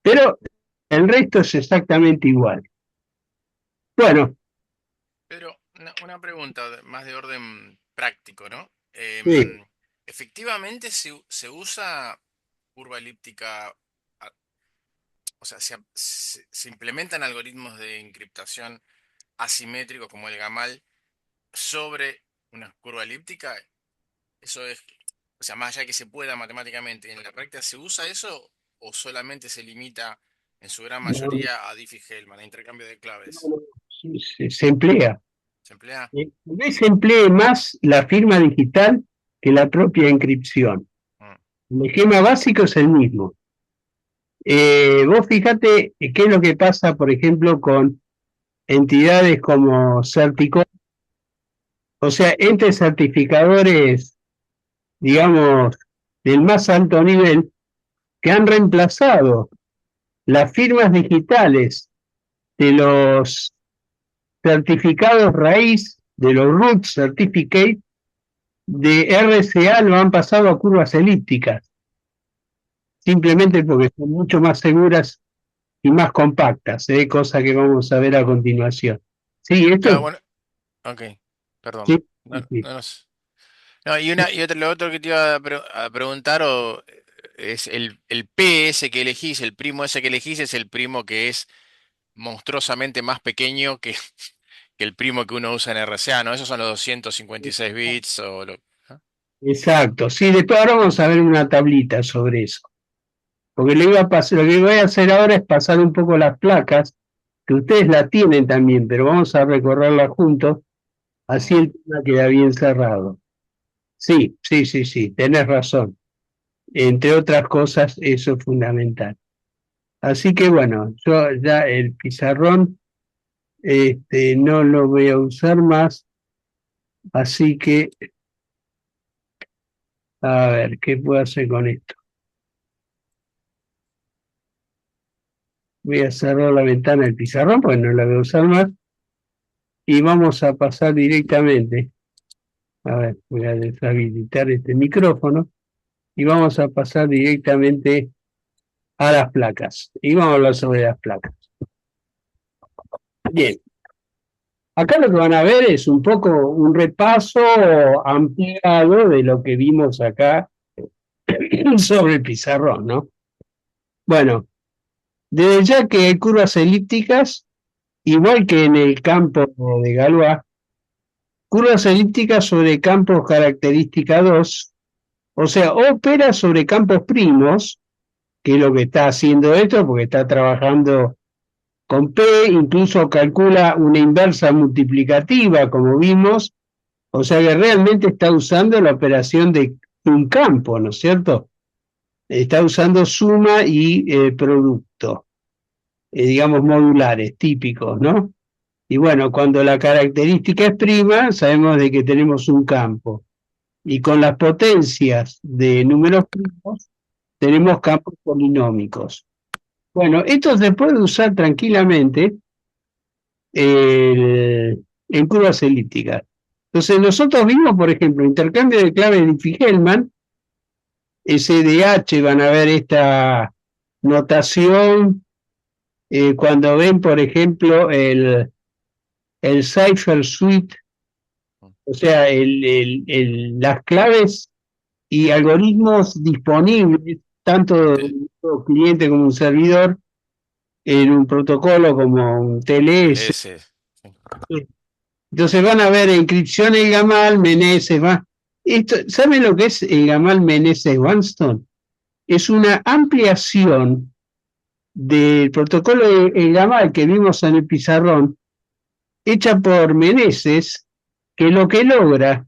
Pero el resto es exactamente igual. Bueno. Pero una pregunta más de orden práctico, ¿no? Sí. Efectivamente se usa curva elíptica, o sea, se implementan algoritmos de encriptación asimétricos como el Gamal sobre una curva elíptica. Eso es, o sea, más allá de que se pueda matemáticamente, ¿en la práctica se usa eso o solamente se limita en su gran mayoría a Diffie-Hellman, a intercambio de claves? Se emplea. ¿Se emplea? Tal vez se emplee más la firma digital que la propia encripción. El esquema básico es el mismo. Vos fíjate qué es lo que pasa, por ejemplo, con entidades como Certicor, o sea, entes certificadores, digamos, del más alto nivel, que han reemplazado las firmas digitales de los certificados raíz, de los root certificate, de RCA lo han pasado a curvas elípticas, simplemente porque son mucho más seguras y más compactas, cosa que vamos a ver a continuación. Sí, esto. Claro, bueno, ok, perdón. Sí, No, sí. no, lo otro que te iba a preguntar es el P ese que elegís, el primo ese que elegís es el primo que es monstruosamente más pequeño que el primo que uno usa en RCA, ¿no? Esos son los 256 bits o lo... ¿no? Exacto, sí, de todo ahora vamos a ver una tablita sobre eso. Porque lo que voy a hacer ahora es pasar un poco las placas, que ustedes la tienen también, pero vamos a recorrerlas juntos, así el tema queda bien cerrado. Sí, tenés razón. Entre otras cosas, eso es fundamental. Así que bueno, yo ya el pizarrón no lo voy a usar más, así que a ver, ¿qué puedo hacer con esto? Voy a cerrar la ventana del pizarrón porque no la voy a usar más. Y vamos a pasar directamente. A ver, voy a deshabilitar este micrófono. Y vamos a pasar directamente a las placas. Y vamos a hablar sobre las placas. Bien. Acá lo que van a ver es un poco un repaso ampliado de lo que vimos acá sobre el pizarrón, ¿no? Bueno, desde ya que hay curvas elípticas, igual que en el campo de Galois, curvas elípticas sobre campos característica 2, o sea, opera sobre campos primos, que es lo que está haciendo esto, porque está trabajando con P, incluso calcula una inversa multiplicativa, como vimos, o sea que realmente está usando la operación de un campo, ¿no es cierto? está usando suma y producto, digamos modulares, típicos, ¿no? Y bueno, cuando la característica es prima, sabemos de que tenemos un campo. Y con las potencias de números primos, tenemos campos polinómicos. Bueno, esto se puede usar tranquilamente en curvas elípticas. Entonces, nosotros vimos, por ejemplo, intercambio de claves de Diffie-Hellman, SDH, van a ver esta notación cuando ven, por ejemplo, el cipher suite, o sea, las claves y algoritmos disponibles, tanto de un cliente como un servidor, en un protocolo como un TLS. LS. Entonces van a ver encripción el Gamal, Meneses, va. ¿Saben lo que es el Gamal Meneses Wanston? Es una ampliación del protocolo de el Gamal que vimos en el pizarrón, hecha por Meneses, que lo que logra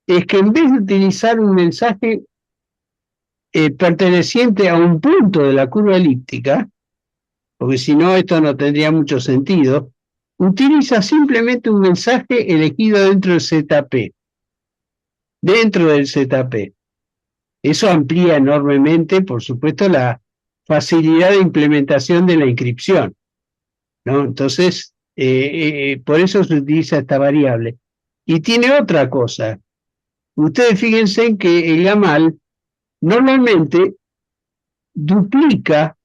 es que en vez de utilizar un mensaje perteneciente a un punto de la curva elíptica, porque si no esto no tendría mucho sentido, utiliza simplemente un mensaje elegido dentro del ZP. Dentro del ZP. Eso amplía enormemente, por supuesto, la facilidad de implementación de la inscripción, ¿no? Entonces, por eso se utiliza esta variable. Y tiene otra cosa. Ustedes fíjense en que el Gamal normalmente duplica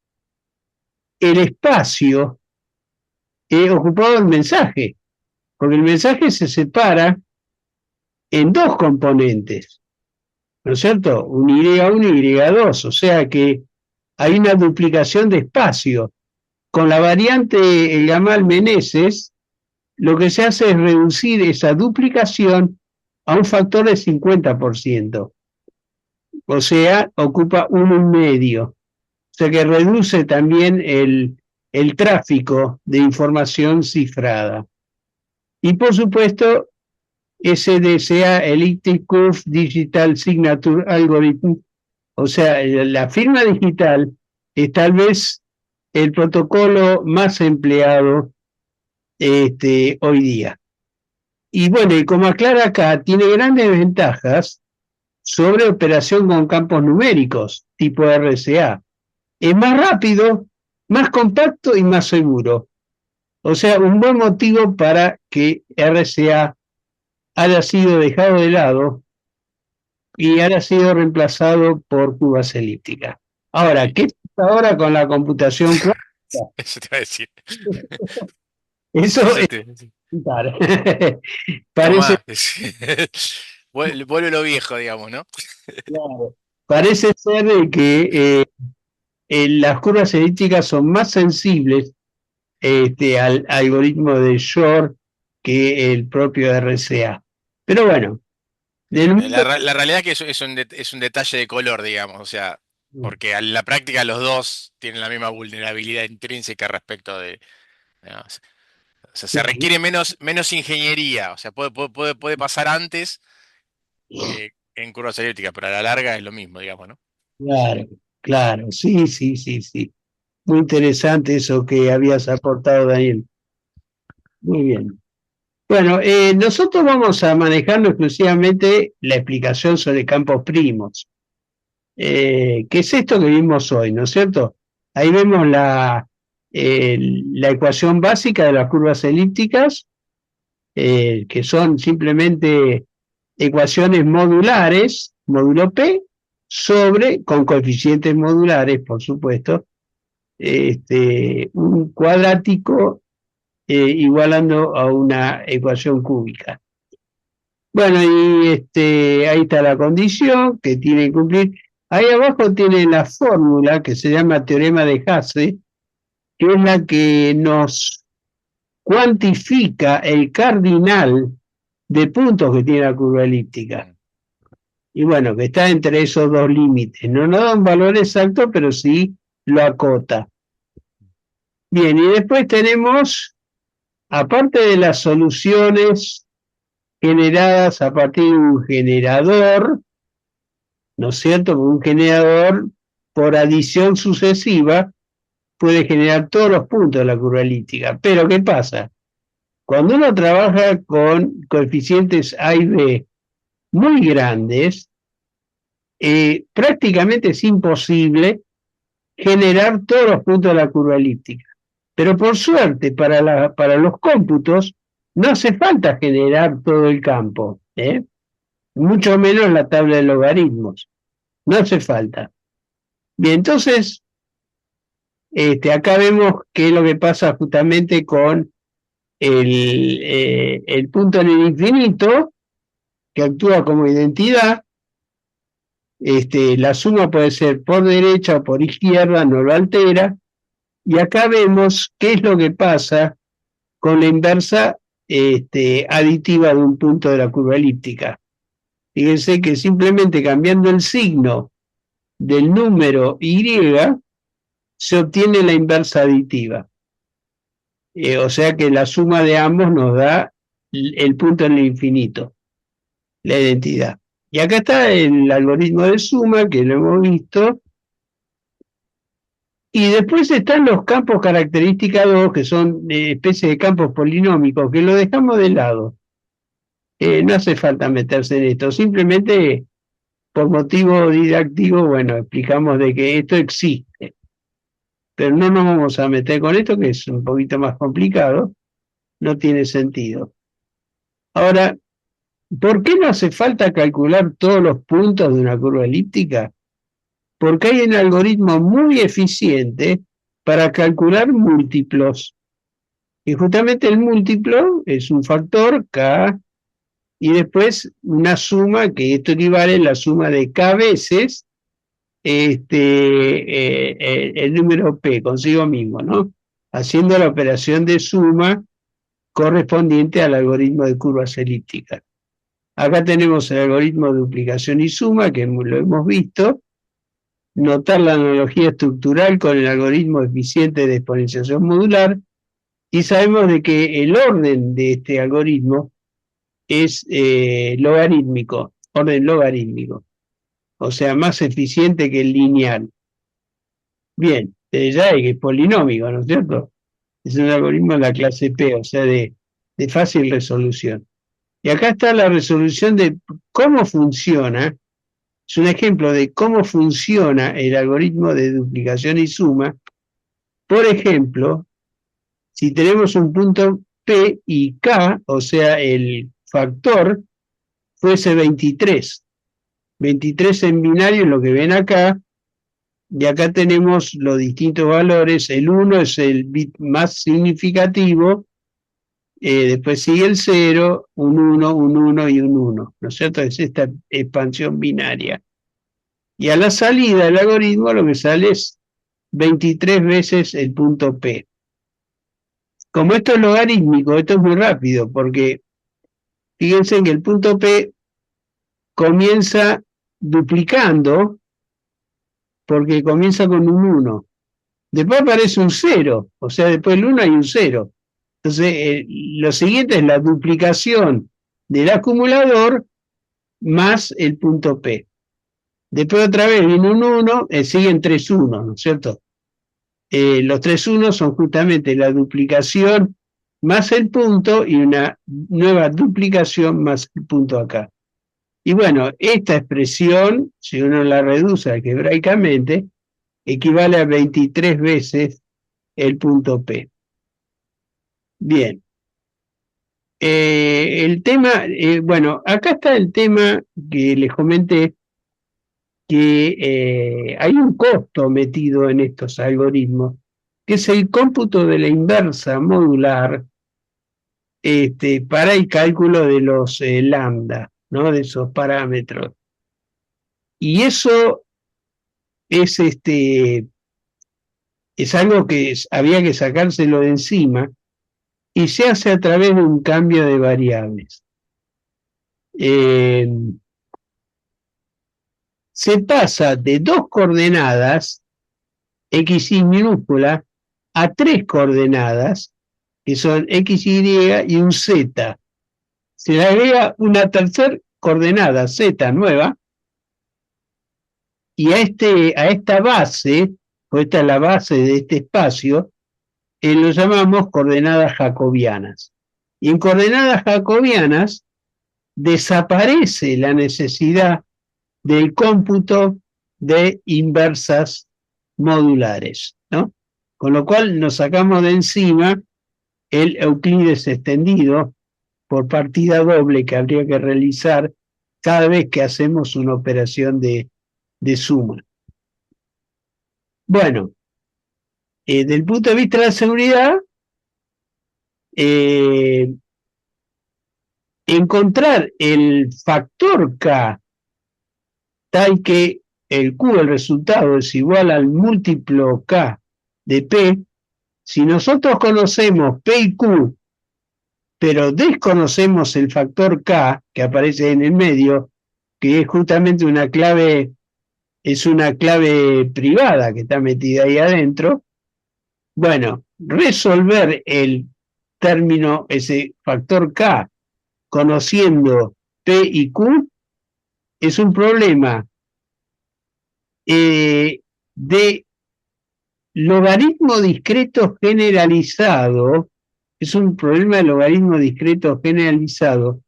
el espacio ocupado del mensaje, porque el mensaje se separa en dos componentes, ¿no es cierto? Un Y1 y Y2, o sea que hay una duplicación de espacio. Con la variante Gamal-Meneses, lo que se hace es reducir esa duplicación a un factor de 50%, o sea, ocupa 1,5. O sea que reduce también el tráfico de información cifrada. Y por supuesto, SDCA, Elliptic Curve Digital Signature Algorithm, o sea, la firma digital es tal vez el protocolo más empleado hoy día. Y bueno, y como aclara acá, tiene grandes ventajas sobre operación con campos numéricos, tipo RCA. Es más rápido, más compacto y más seguro. O sea, un buen motivo para que RCA haya sido dejado de lado y haya sido reemplazado por curvas elípticas. Ahora, ¿qué pasa ahora con la computación cuántica? Eso te iba a decir. Eso Eso es te iba a decir. parece, Tomá. Vuelve lo viejo, digamos, ¿no? claro, parece ser de que las curvas elípticas son más sensibles al algoritmo de Shor que el propio RCA. Pero bueno, del mundo, La realidad es que es un detalle de color, digamos, o sea, porque en la práctica los dos tienen la misma vulnerabilidad intrínseca respecto de, digamos, o sea, se requiere menos ingeniería, o sea, puede pasar antes en curvas elípticas, pero a la larga es lo mismo, digamos, ¿no? claro, claro, sí, sí, sí, sí. Muy interesante eso que habías aportado, Daniel. Muy bien. Bueno, nosotros vamos a manejarlo exclusivamente la explicación sobre campos primos. ¿Qué es esto que vimos hoy, no es cierto? Ahí vemos la ecuación básica de las curvas elípticas, que son simplemente ecuaciones modulares, módulo P, con coeficientes modulares, por supuesto, un cuadrático igualando a una ecuación cúbica. Bueno, y ahí está la condición que tiene que cumplir. Ahí abajo tiene la fórmula que se llama teorema de Hasse, que es la que nos cuantifica el cardinal de puntos que tiene la curva elíptica. Y bueno, que está entre esos dos límites. No nos da un valor exacto, pero sí lo acota. Bien, y después tenemos, aparte de las soluciones generadas a partir de un generador, ¿no es cierto? Un generador por adición sucesiva, puede generar todos los puntos de la curva elíptica. Pero ¿qué pasa? Cuando uno trabaja con coeficientes A y B muy grandes, prácticamente es imposible generar todos los puntos de la curva elíptica. Pero por suerte, para los cómputos, no hace falta generar todo el campo, mucho menos la tabla de logaritmos. No hace falta. Bien, entonces, acá vemos qué es lo que pasa justamente con el punto en el infinito, que actúa como identidad. La suma puede ser por derecha o por izquierda, no lo altera. Y acá vemos qué es lo que pasa con la inversa aditiva de un punto de la curva elíptica. Fíjense que simplemente cambiando el signo del número Y se obtiene la inversa aditiva. O sea que la suma de ambos nos da el punto en el infinito, la identidad. Y acá está el algoritmo de suma, que lo hemos visto. Y después están los campos característica 2, que son especies de campos polinómicos, que lo dejamos de lado. No hace falta meterse en esto, simplemente por motivo didáctico, bueno, explicamos de que esto existe. Pero no nos vamos a meter con esto, que es un poquito más complicado, no tiene sentido. Ahora, ¿por qué no hace falta calcular todos los puntos de una curva elíptica? Porque hay un algoritmo muy eficiente para calcular múltiplos. Y justamente el múltiplo es un factor K y después una suma, que esto equivale a la suma de K veces el número P consigo mismo, ¿no? Haciendo la operación de suma correspondiente al algoritmo de curvas elípticas. Acá tenemos el algoritmo de duplicación y suma, que lo hemos visto. Notar la analogía estructural con el algoritmo eficiente de exponenciación modular, y sabemos de que el orden de este algoritmo es logarítmico, orden logarítmico, o sea, más eficiente que el lineal. Bien, ya es que es polinómico, ¿no es cierto? Es un algoritmo de la clase P, o sea, de fácil resolución. Y acá está la resolución de cómo funciona. Es un ejemplo de cómo funciona el algoritmo de duplicación y suma. Por ejemplo, si tenemos un punto P y K, o sea, el factor fuese 23. 23 en binario es lo que ven acá, y acá tenemos los distintos valores. El 1 es el bit más significativo, después sigue el 0, un 1, un 1 y un 1, ¿no es cierto? Es esta expansión binaria. Y a la salida del algoritmo lo que sale es 23 veces el punto P. Como esto es logarítmico, esto es muy rápido, porque fíjense que el punto P comienza duplicando, porque comienza con un 1. Después aparece un 0, o sea, después del 1 hay un 0. Entonces, lo siguiente es la duplicación del acumulador más el punto P. Después otra vez viene un 1, siguen 3 1, ¿no es cierto? Los 3 1 son justamente la duplicación más el punto y una nueva duplicación más el punto acá. Y bueno, esta expresión, si uno la reduce algebraicamente, equivale a 23 veces el punto P. Bien. El tema, bueno, acá está el tema que les comenté, que hay un costo metido en estos algoritmos, que es el cómputo de la inversa modular para el cálculo de los lambda, ¿no? De esos parámetros. Y eso es algo que había que sacárselo de encima, y se hace a través de un cambio de variables. Se pasa de 2 coordenadas, x y minúscula, a 3 coordenadas, que son x, y y un z. Se le agrega una tercera coordenada, z nueva, y a esta base, o esta es la base de este espacio, lo llamamos coordenadas jacobianas. Y en coordenadas jacobianas desaparece la necesidad del cómputo de inversas modulares, ¿no? Con lo cual nos sacamos de encima el Euclides extendido por partida doble que habría que realizar cada vez que hacemos una operación de suma. Bueno, desde el punto de vista de la seguridad, encontrar el factor K tal que el Q, el resultado, es igual al múltiplo K de P, si nosotros conocemos P y Q, pero desconocemos el factor K que aparece en el medio, que es justamente una clave, es una clave privada que está metida ahí adentro, bueno, resolver el término, ese factor K, conociendo P y Q, es un problema de logaritmo discreto generalizado, es un problema de logaritmo discreto generalizado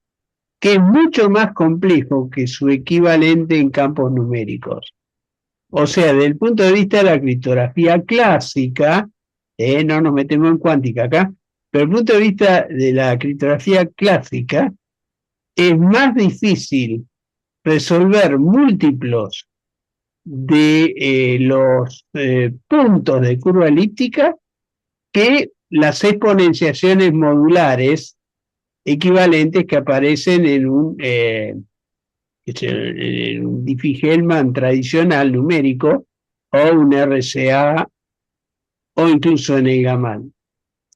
que es mucho más complejo que su equivalente en campos numéricos. O sea, desde el punto de vista de la criptografía clásica, no nos metemos en cuántica acá, pero desde el punto de vista de la criptografía clásica, es más difícil resolver múltiplos de los puntos de curva elíptica que las exponenciaciones modulares equivalentes que aparecen en un Diffie-Hellman tradicional numérico o un RCA o incluso en el Gamal.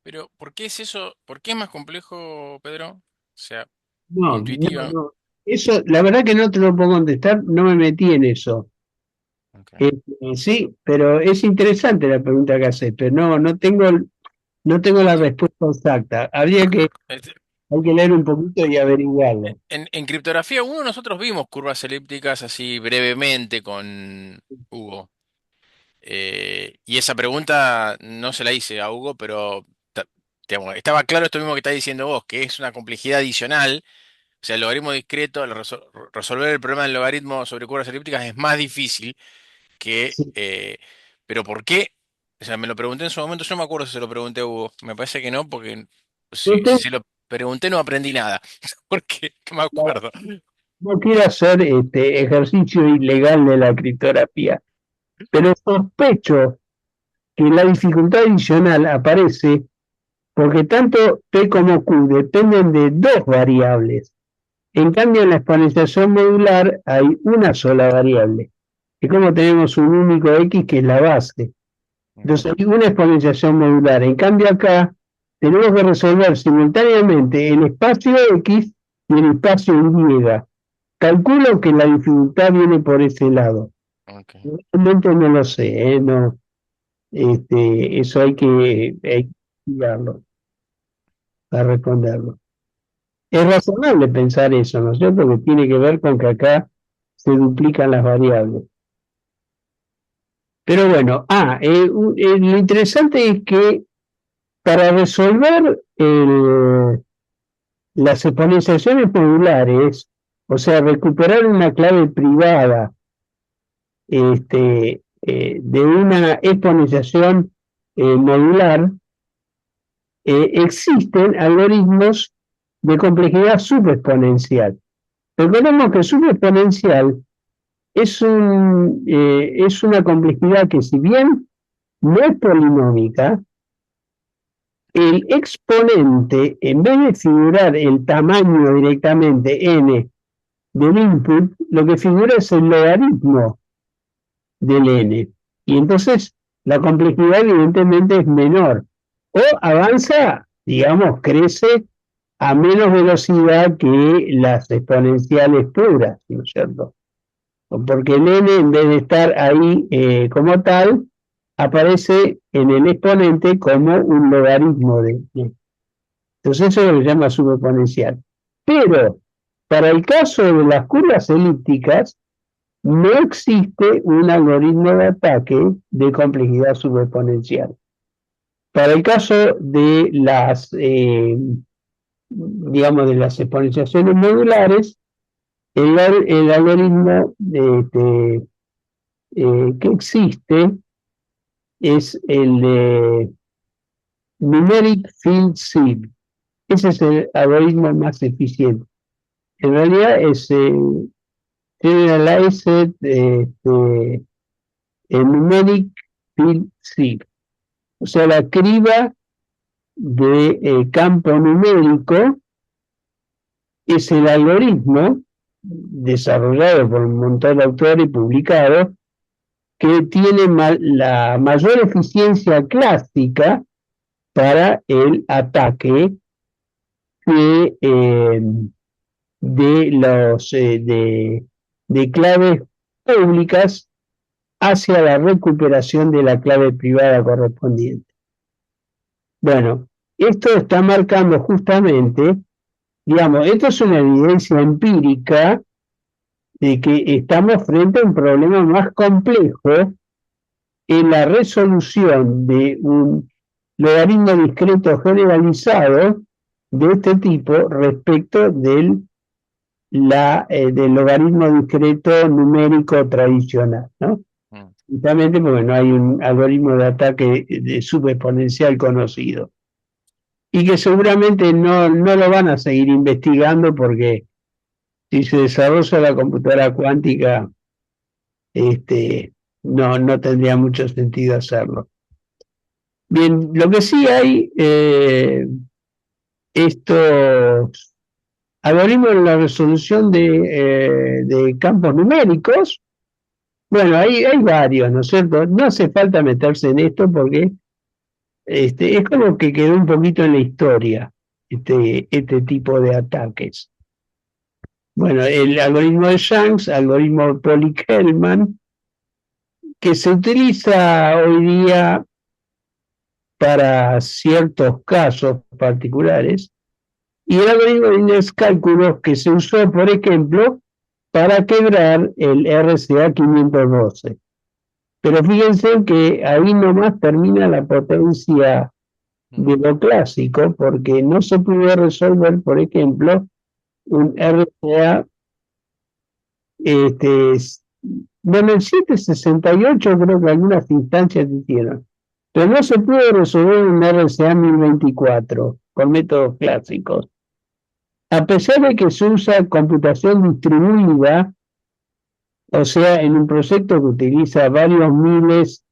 Pero, ¿por qué es eso? ¿Por qué es más complejo, Pedro? O sea, No, intuitiva. eso, la verdad que no te lo puedo contestar, no me metí en eso. Okay. Sí, pero es interesante la pregunta que haces, pero no tengo la respuesta exacta. Habría que, Este, hay que leer un poquito y averiguarlo. En criptografía 1 nosotros vimos curvas elípticas así brevemente con Hugo. Y esa pregunta no se la hice a Hugo, pero digamos, estaba claro esto mismo que estás diciendo vos, que es una complejidad adicional. O sea, el logaritmo discreto, resolver el problema del logaritmo sobre curvas elípticas es más difícil que... Sí. pero ¿por qué? O sea, me lo pregunté en su momento, yo no me acuerdo si se lo pregunté a Hugo. Me parece que no, porque Yo si se lo pregunté no aprendí nada. Porque no me acuerdo. no quiero hacer ejercicio ilegal de la criptografía, pero sospecho que la dificultad adicional aparece porque tanto P como Q dependen de dos variables. En cambio, en la exponenciación modular hay una sola variable. Es como tenemos un único X que es la base. Entonces hay una exponenciación modular. En cambio acá tenemos que resolver simultáneamente el espacio X y el espacio Y. Calculo que la dificultad viene por ese lado. Okay. Realmente no lo sé, no, eso hay que estudiarlo para responderlo. Es razonable pensar eso, ¿no es cierto? Que tiene que ver con que acá se duplican las variables. Pero bueno, lo interesante es que para resolver las exponenciaciones modulares, o sea, recuperar una clave privada de una exponenciación modular, existen algoritmos de complejidad subexponencial. Recordemos que subexponencial es una complejidad que, si bien no es polinómica, el exponente, en vez de figurar el tamaño directamente n del input, lo que figura es el logaritmo del n. Y entonces la complejidad evidentemente es menor. O avanza, digamos, crece a menos velocidad que las exponenciales puras, ¿no es cierto? Porque el n, en vez de estar ahí como tal, aparece en el exponente como un logaritmo de n. Entonces eso es lo que se llama subexponencial. Pero para el caso de las curvas elípticas, no existe un algoritmo de ataque de complejidad subexponencial. Para el caso de las, digamos, de las exponenciaciones modulares, el algoritmo que existe es el de Numeric Field Sieve. Ese es el algoritmo más eficiente. En realidad es Generalized Numeric Field Sieve. O sea, la criba de campo numérico es el algoritmo desarrollado por un montón de autores y publicado que tiene la mayor eficiencia clásica para el ataque de claves públicas hacia la recuperación de la clave privada correspondiente. Bueno, esto está marcando justamente, digamos, esto es una evidencia empírica de que estamos frente a un problema más complejo en la resolución de un logaritmo discreto generalizado de este tipo respecto del logaritmo discreto numérico tradicional, ¿no? Justamente porque no hay un algoritmo de ataque de subexponencial conocido. Y que seguramente no lo van a seguir investigando porque si se desarrolla la computadora cuántica, no tendría mucho sentido hacerlo. Bien, lo que sí hay, estos algoritmos en la resolución de campos numéricos, bueno, hay varios, ¿no es cierto? No hace falta meterse en esto porque es como que quedó un poquito en la historia este tipo de ataques. Bueno, el algoritmo de Shanks, algoritmo Pollick-Hellman, que se utiliza hoy día para ciertos casos particulares, y el algoritmo de index cálculos que se usó, por ejemplo, para quebrar el RCA 512. Pero fíjense que ahí nomás termina la potencia de lo clásico, porque no se pudo resolver, por ejemplo, un RCA, bueno, el 768 creo que algunas instancias hicieron, pero no se pudo resolver un RCA 1024 con métodos clásicos. A pesar de que se usa computación distribuida, o sea, en un proyecto que utiliza varios miles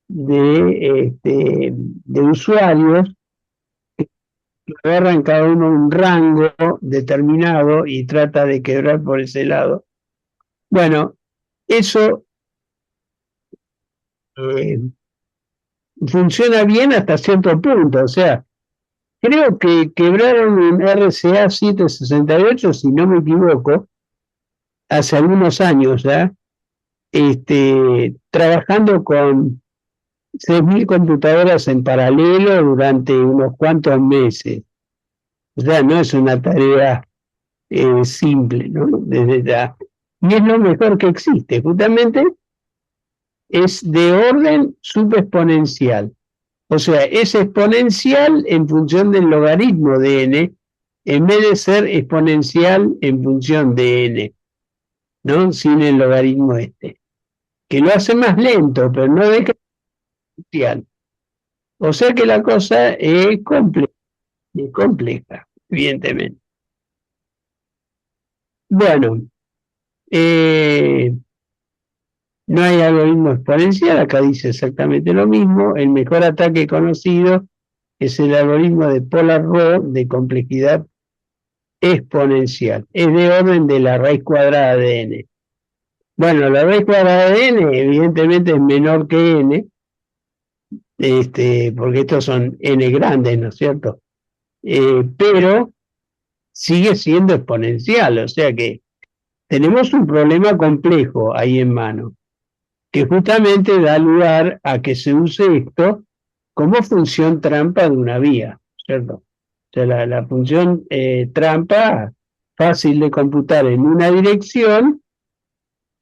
de usuarios, que agarran cada uno un rango determinado y trata de quebrar por ese lado. Bueno, eso funciona bien hasta cierto punto, o sea, creo que quebraron un RCA 768, si no me equivoco, hace algunos años ya, trabajando con 6.000 computadoras en paralelo durante unos cuantos meses. O sea, no es una tarea simple, ¿no? Y es lo mejor que existe, justamente es de orden subexponencial. O sea, es exponencial en función del logaritmo de n, en vez de ser exponencial en función de n, ¿no? Sin el logaritmo que lo hace más lento, pero no deja de ser exponencial. O sea que la cosa es compleja, evidentemente. Bueno, no hay algoritmo exponencial, acá dice exactamente lo mismo. El mejor ataque conocido es el algoritmo de Polar-Rho de complejidad exponencial. Es de orden de la raíz cuadrada de n. Bueno, la raíz cuadrada de n evidentemente es menor que n, porque estos son n grandes, ¿no es cierto? Pero sigue siendo exponencial, o sea que tenemos un problema complejo ahí en mano, que justamente da lugar a que se use esto como función trampa de una vía, ¿cierto? O sea, la función trampa, fácil de computar en una dirección,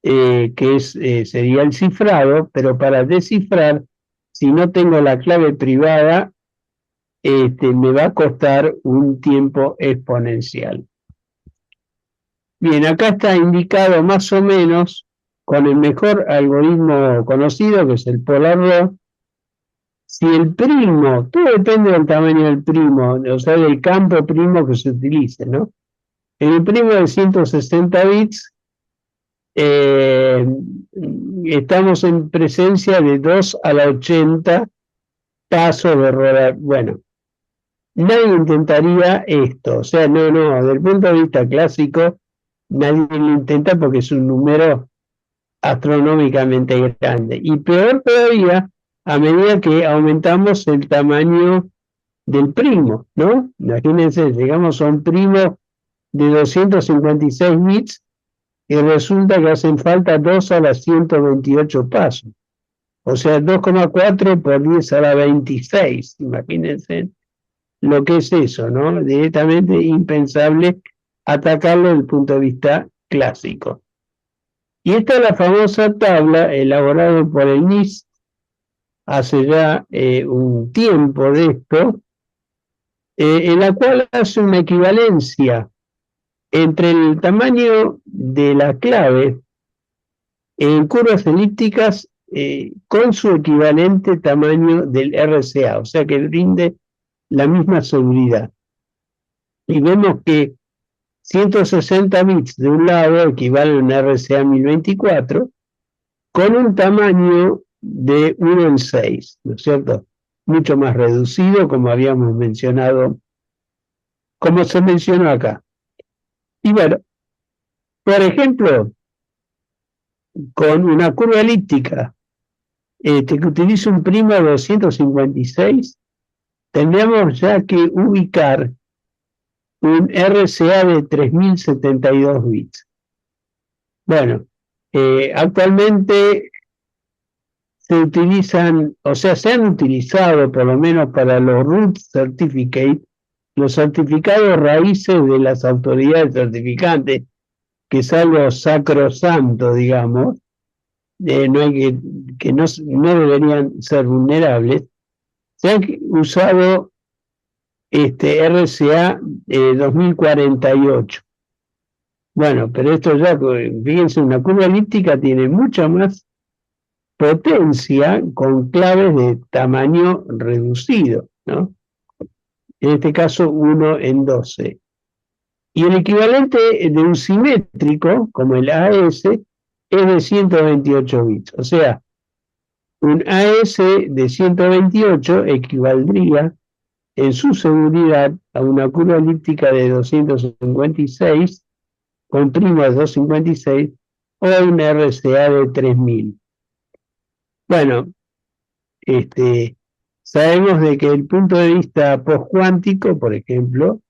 sería el cifrado, pero para descifrar, si no tengo la clave privada, me va a costar un tiempo exponencial. Bien, acá está indicado más o menos con el mejor algoritmo conocido, que es el Polar Law, si el primo, todo depende del tamaño del primo, o sea, del campo primo que se utilice, ¿no? En el primo de 160 bits, estamos en presencia de 2 a la 80 pasos de error. Bueno, nadie intentaría esto, o sea, no, desde el punto de vista clásico, nadie lo intenta porque es un número astronómicamente grande. Y peor todavía, a medida que aumentamos el tamaño del primo, ¿no? Imagínense, llegamos a un primo de 256 bits y resulta que hacen falta 2 a la 128 pasos. O sea, 2,4 por 10 a la 26. Imagínense lo que es eso, ¿no? Directamente impensable atacarlo desde el punto de vista clásico. Y esta es la famosa tabla elaborada por el NIST hace ya un tiempo de esto, en la cual hace una equivalencia entre el tamaño de la clave en curvas elípticas con su equivalente tamaño del RCA, o sea que brinde la misma seguridad. Y vemos que 160 bits de un lado equivale a un RCA 1024 con un tamaño de 1 en 6, ¿no es cierto? Mucho más reducido, como habíamos mencionado, como se mencionó acá. Y bueno, por ejemplo, con una curva elíptica que utiliza un primo de 256, tendríamos ya que ubicar un RCA de 3072 bits. Bueno, actualmente se utilizan, o sea, se han utilizado por lo menos para los root certificates, los certificados raíces de las autoridades certificantes, que es algo sacrosanto, digamos, no hay que no deberían ser vulnerables. Se han usado RCA 2048. Bueno, pero esto ya, fíjense, una curva elíptica tiene mucha más potencia con claves de tamaño reducido, ¿no? En este caso 1 en 12. Y el equivalente de un simétrico, como el AES, es de 128 bits. O sea, un AES de 128 equivaldría en su seguridad a una curva elíptica de 256 con primo de 256 o un RCA de 3000. Bueno, sabemos de que desde el punto de vista postcuántico, por ejemplo,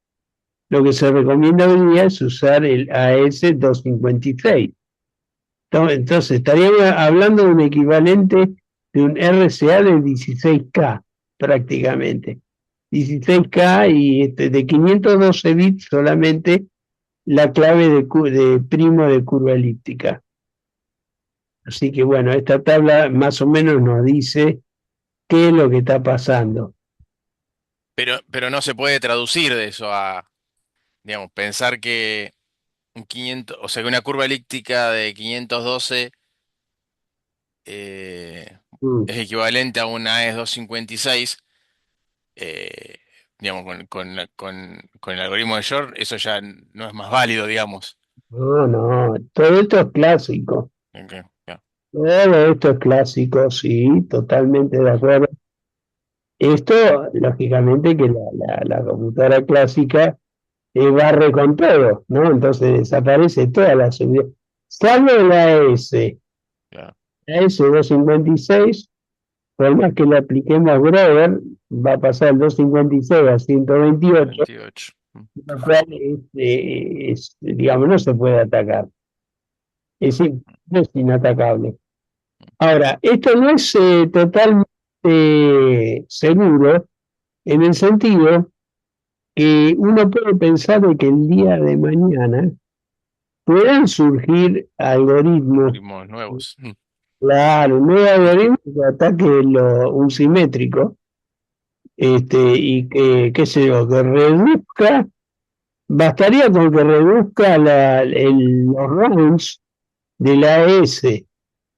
lo que se recomienda hoy día es usar el AES 256. Entonces, estaríamos hablando de un equivalente de un RCA de 16K, prácticamente. 16K y de 512 bits solamente la clave de primo de curva elíptica. Así que bueno, esta tabla más o menos nos dice qué es lo que está pasando. Pero no se puede traducir de eso a, digamos, pensar que un 500, o sea, que una curva elíptica de 512 Mm. es equivalente a una AES 256, eh, digamos, con el algoritmo de Shor, eso ya no es más válido, digamos. No, todo esto es clásico. Ok, ya. Todo esto es clásico, sí, totalmente de acuerdo. Esto, lógicamente, que la computadora clásica barre con todo, ¿no? Entonces desaparece toda la seguridad. Salvo la AES. Claro. AES 256, por más que le apliquemos Grover, va a pasar el 256 a 128, 28. lo cual digamos, no se puede atacar. No es inatacable. Ahora, esto no es totalmente seguro en el sentido que uno puede pensar de que el día de mañana puedan surgir algoritmos, Algoritmos nuevos. claro, un nuevo algoritmo que ataque un simétrico, y que, qué sé yo, que reduzca, bastaría con que reduzca los rounds de la S.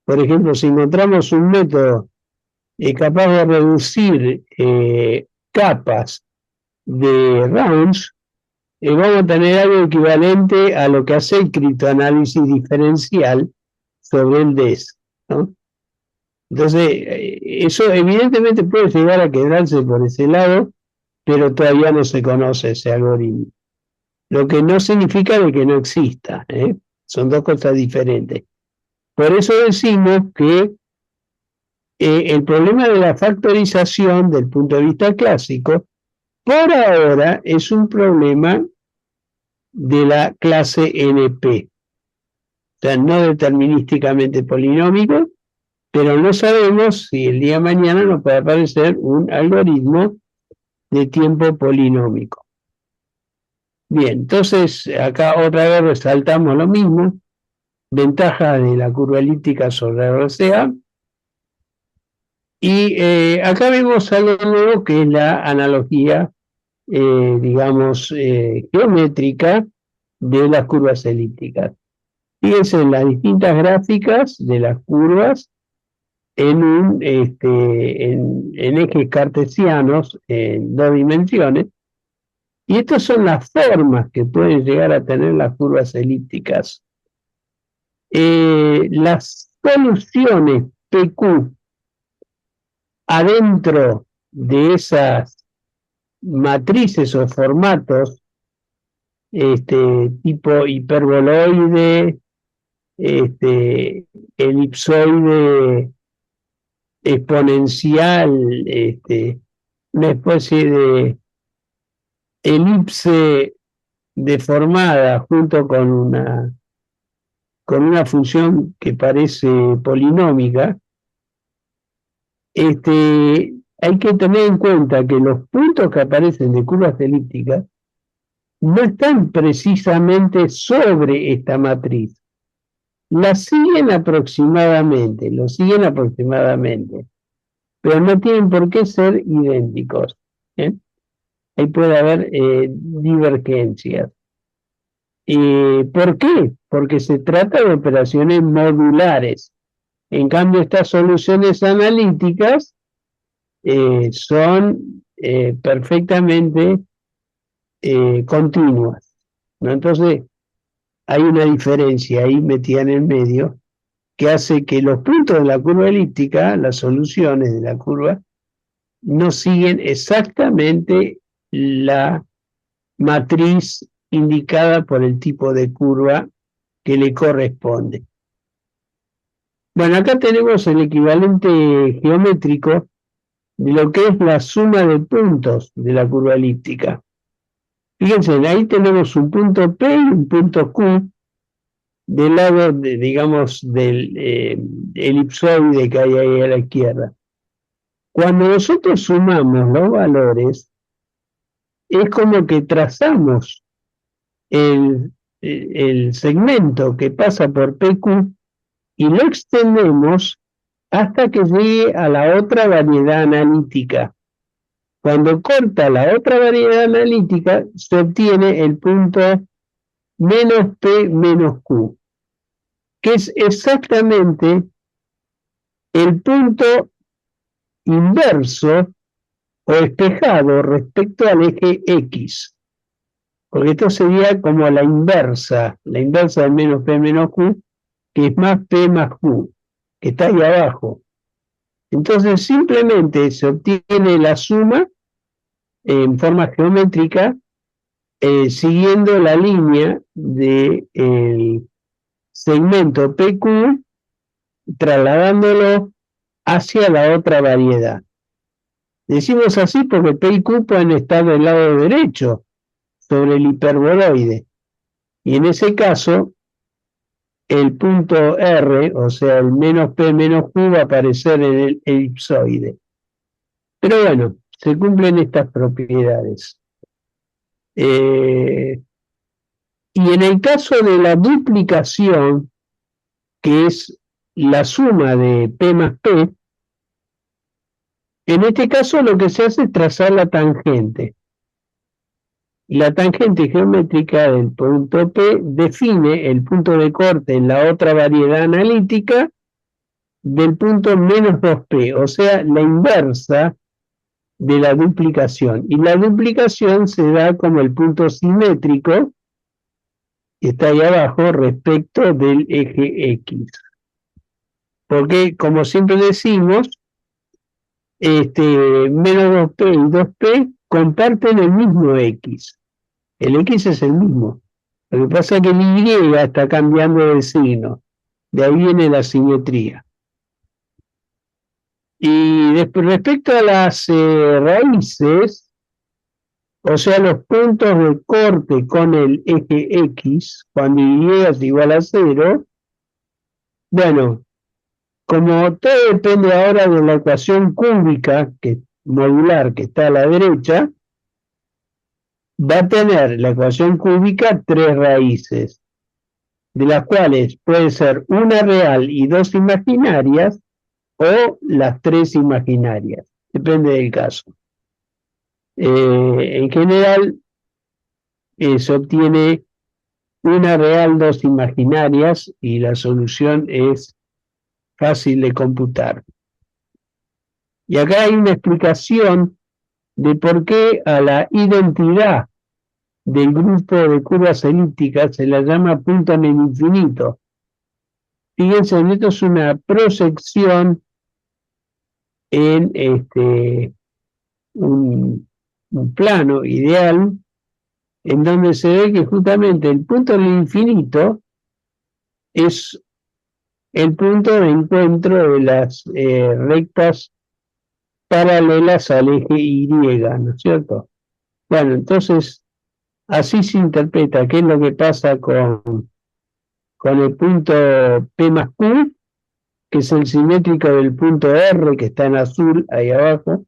Por ejemplo, si encontramos un método capaz de reducir capas de rounds, vamos a tener algo equivalente a lo que hace el criptoanálisis diferencial sobre el DES, ¿no? Entonces, eso evidentemente puede llegar a quedarse por ese lado, pero todavía no se conoce ese algoritmo. Lo que no significa de que no exista, ¿eh? Son dos cosas diferentes. Por eso decimos que el problema de la factorización, del punto de vista clásico, por ahora es un problema de la clase NP. O sea, no determinísticamente polinómico, pero no sabemos si el día de mañana nos puede aparecer un algoritmo de tiempo polinómico. Bien, entonces acá otra vez resaltamos lo mismo, ventaja de la curva elíptica sobre RCA, y acá vemos algo nuevo que es la analogía, digamos, geométrica de las curvas elípticas. Fíjense en las distintas gráficas de las curvas en ejes cartesianos en 2 dimensiones, y estas son las formas que pueden llegar a tener las curvas elípticas. Las soluciones PQ adentro de esas matrices o formatos, tipo hiperboloide, elipsoide exponencial, una especie de elipse deformada junto con una función que parece polinómica. Hay que tener en cuenta que los puntos que aparecen de curvas elípticas no están precisamente sobre esta matriz. Lo siguen aproximadamente, pero no tienen por qué ser idénticos, ¿eh? Ahí puede haber divergencias. ¿Por qué? Porque se trata de operaciones modulares. En cambio, estas soluciones analíticas son perfectamente continuas, ¿no? Entonces, hay una diferencia ahí metida en el medio que hace que los puntos de la curva elíptica, las soluciones de la curva, no siguen exactamente la matriz indicada por el tipo de curva que le corresponde. Bueno, acá tenemos el equivalente geométrico de lo que es la suma de puntos de la curva elíptica. Fíjense, ahí tenemos un punto P y un punto Q del lado, digamos, del elipsoide que hay ahí a la izquierda. Cuando nosotros sumamos los valores, es como que trazamos el segmento que pasa por PQ y lo extendemos hasta que llegue a la otra variedad analítica. Cuando corta la otra variedad analítica, se obtiene el punto menos P menos Q, que es exactamente el punto inverso o espejado respecto al eje X. Porque esto sería como la inversa del menos P menos Q, que es más P más Q, que está ahí abajo. Entonces simplemente se obtiene la suma en forma geométrica siguiendo la línea del segmento PQ, trasladándolo hacia la otra variedad. Decimos así porque P y Q pueden estar del lado derecho sobre el hiperboloide, y en ese caso el punto R, o sea el menos P menos Q, va a aparecer en el elipsoide. Pero bueno, se cumplen estas propiedades. Y en el caso de la duplicación, que es la suma de P más P, en este caso lo que se hace es trazar la tangente. La tangente geométrica del punto P define el punto de corte en la otra variedad analítica del punto menos 2P, o sea, la inversa de la duplicación. Y la duplicación se da como el punto simétrico, que está ahí abajo, respecto del eje X. Porque, como siempre decimos, menos 2P y 2P comparten el mismo X. El X es el mismo. Lo que pasa es que el Y está cambiando de signo. De ahí viene la simetría. Y respecto a las raíces, o sea, los puntos de corte con el eje X, cuando Y es igual a 0, bueno, como todo depende ahora de la ecuación cúbica modular que está a la derecha, va a tener la ecuación cúbica 3 raíces, de las cuales puede ser una real y 2 imaginarias, o las 3 imaginarias, depende del caso. En general, se obtiene una real, 2 imaginarias, y la solución es fácil de computar. Y acá hay una explicación de por qué a la identidad del grupo de curvas elípticas se la llama punto en el infinito. Fíjense, esto es una proyección en un plano ideal en donde se ve que justamente el punto en el infinito es el punto de encuentro de las rectas paralelas al eje Y, ¿no es cierto? Bueno, entonces así se interpreta qué es lo que pasa con el punto P más Q, que es el simétrico del punto R, que está en azul ahí abajo,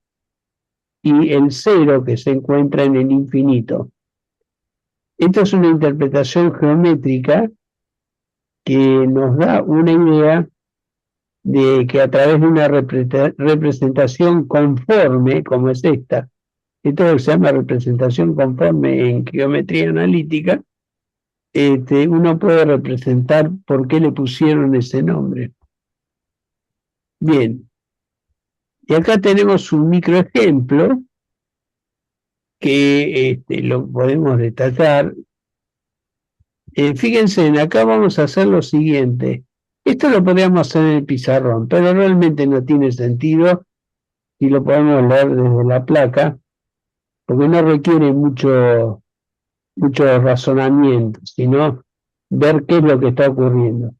y el 0, que se encuentra en el infinito. Esta es una interpretación geométrica que nos da una idea de que a través de una representación conforme, como es esta, esto se llama representación conforme en geometría analítica, uno puede representar por qué le pusieron ese nombre. Bien, y acá tenemos un microejemplo que lo podemos detallar. Fíjense, acá vamos a hacer lo siguiente. Esto lo podríamos hacer en el pizarrón, pero realmente no tiene sentido si lo podemos leer desde la placa, porque no requiere mucho razonamiento, sino ver qué es lo que está ocurriendo.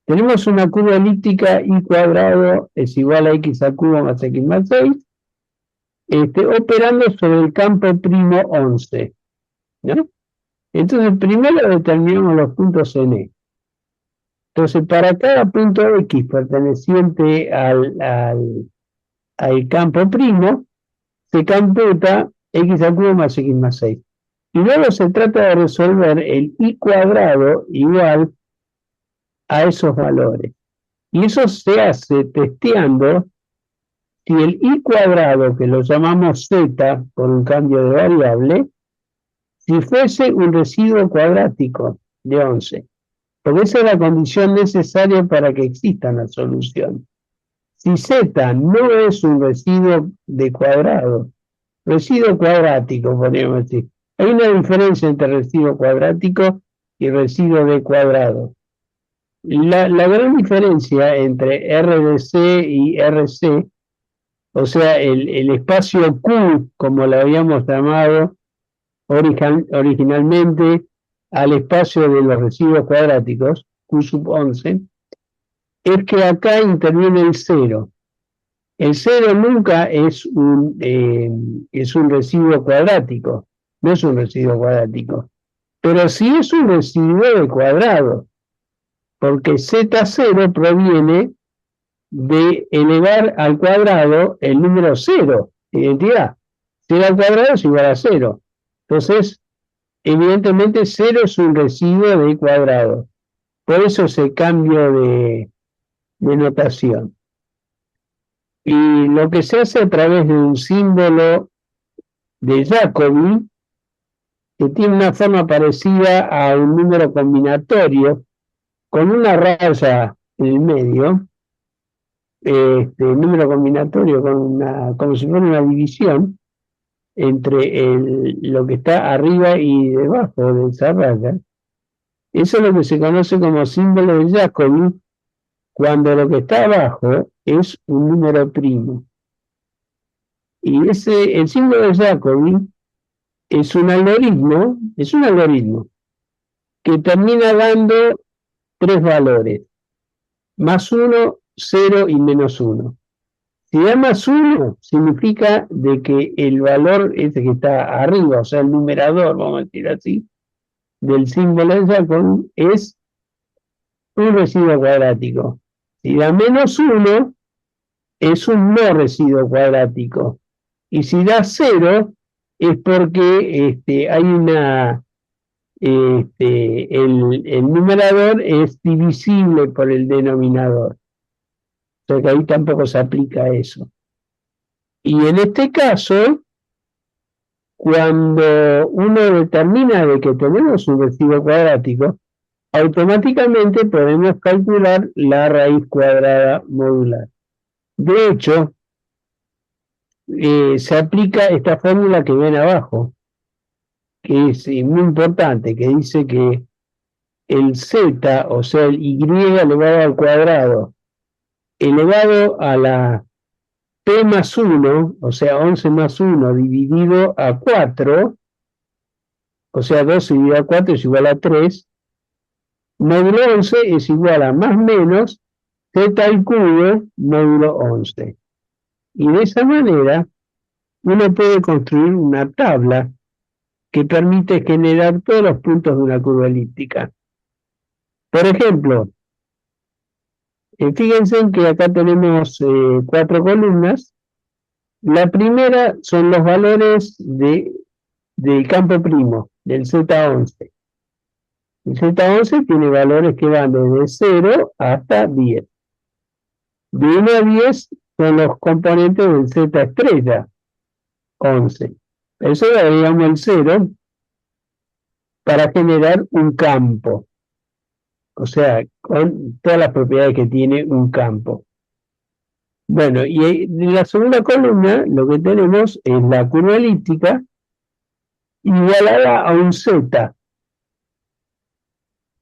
Tenemos una curva elíptica y cuadrado es igual a x al cubo más x más 6, operando sobre el campo primo 11, ¿no? Entonces primero determinamos los puntos en E. Entonces para cada punto X perteneciente al campo primo, se computa x al cubo más x más 6. Y luego se trata de resolver el y cuadrado igual a esos valores. Y eso se hace testeando si el y cuadrado, que lo llamamos z por un cambio de variable, si fuese un residuo cuadrático de 11. Porque esa es la condición necesaria para que exista una solución. Si z no es un residuo de cuadrado, residuo cuadrático, podríamos decir. Hay una diferencia entre residuo cuadrático y residuo de cuadrado. La gran diferencia entre RDC y RC, o sea, el espacio Q, como lo habíamos llamado originalmente, al espacio de los residuos cuadráticos, Q sub 11, es que acá interviene el 0. El 0 nunca es un residuo cuadrático, no es un residuo cuadrático, pero sí es un residuo de cuadrado, porque Z0 proviene de elevar al cuadrado el número 0, identidad. 0 al cuadrado es igual a 0. Entonces, evidentemente 0 es un residuo de cuadrado. Por eso ese cambio de notación. Y lo que se hace a través de un símbolo de Jacobi, que tiene una forma parecida a un número combinatorio, con una raya en el medio, número combinatorio como si fuera una división entre lo que está arriba y debajo de esa raya. Eso es lo que se conoce como símbolo de Jacobi, cuando lo que está abajo es un número primo. Y el símbolo de Jacobi es un algoritmo que termina dando 3 valores, más 1, 0 y menos 1. Si da más 1, significa de que el valor ese que está arriba, o sea, el numerador, vamos a decir así, del símbolo de Jacobi es un residuo cuadrático. Si da menos 1, es un no residuo cuadrático. Y si da 0, es porque hay una... el numerador es divisible por el denominador. O sea que ahí tampoco se aplica eso. Y en este caso, cuando uno determina de que tenemos un residuo cuadrático, automáticamente podemos calcular la raíz cuadrada modular. De hecho, se aplica esta fórmula que ven abajo, que es muy importante, que dice que el z, o sea, el y elevado al cuadrado, elevado a la p más 1, o sea, 11 más 1 dividido a 4, o sea, 12 dividido a 4 es igual a 3, módulo 11 es igual a más menos z al cubo módulo 11. Y de esa manera uno puede construir una tabla que permite generar todos los puntos de una curva elíptica. Por ejemplo, fíjense en que acá tenemos 4 columnas. La primera son los valores del campo primo, del Z11. El Z11 tiene valores que van desde 0 hasta 10. De 1 a 10 son los componentes del Z estrella, 11. Eso le agregamos el 0 para generar un campo. O sea, con todas las propiedades que tiene un campo. Bueno, y en la segunda columna lo que tenemos es la curva elíptica igualada a un z.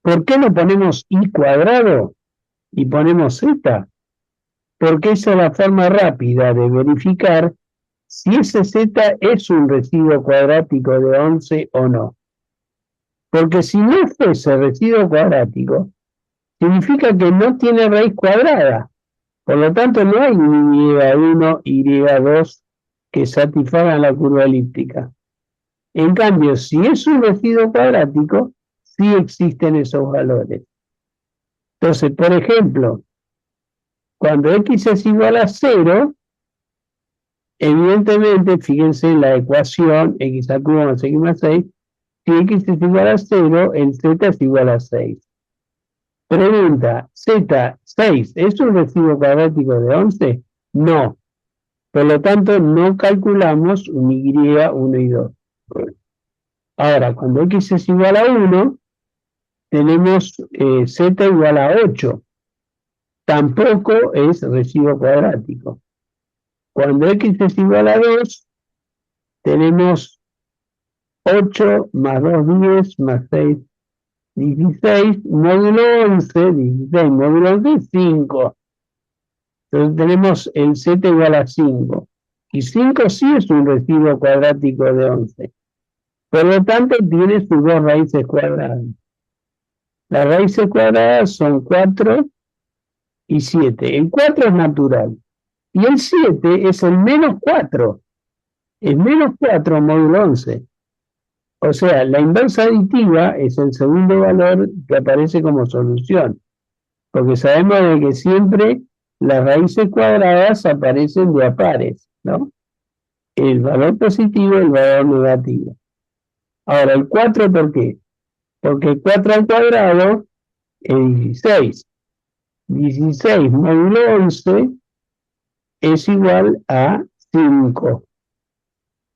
¿Por qué no ponemos y cuadrado y ponemos z? Porque esa es la forma rápida de verificar si ese z es un residuo cuadrático de 11 o no. Porque si no fuese residuo cuadrático, significa que no tiene raíz cuadrada. Por lo tanto, no hay y1, y2 que satisfagan la curva elíptica. En cambio, si es un residuo cuadrático, sí existen esos valores. Entonces, por ejemplo, cuando x es igual a 0, evidentemente, fíjense en la ecuación x al cubo más x más 6, si x es igual a 0, el z es igual a 6. Pregunta, Z6, ¿es un residuo cuadrático de 11? No. Por lo tanto, no calculamos un Y, 1 y 2. Ahora, cuando X es igual a 1, tenemos Z igual a 8. Tampoco es residuo cuadrático. Cuando X es igual a 2, tenemos 8 más 2, 10, más 6, 16, módulo 11, 16, módulo 11, 5. Entonces tenemos el z igual a 5. Y 5 sí es un residuo cuadrático de 11. Por lo tanto, tiene sus dos raíces cuadradas. Las raíces cuadradas son 4 y 7. El 4 es natural. Y el 7 es el menos 4. Es menos 4 módulo 11. O sea, la inversa aditiva es el segundo valor que aparece como solución, porque sabemos de que siempre las raíces cuadradas aparecen de a pares, ¿no? El valor positivo y el valor negativo. Ahora, el 4, ¿por qué? Porque 4 al cuadrado es 16. 16 módulo 11 es igual a 5.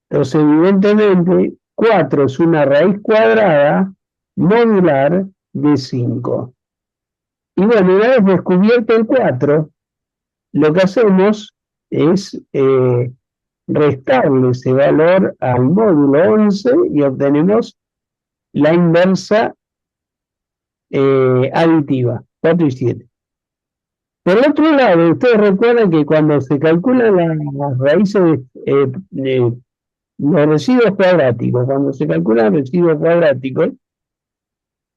Entonces, evidentemente, 4 es una raíz cuadrada modular de 5. Y bueno, una vez descubierto el 4, lo que hacemos es restarle ese valor al módulo 11 y obtenemos la inversa aditiva, 4 y 7. Por otro lado, ustedes recuerdan que cuando se calculan las raíces, los residuos cuadráticos, cuando se calculan residuos cuadráticos,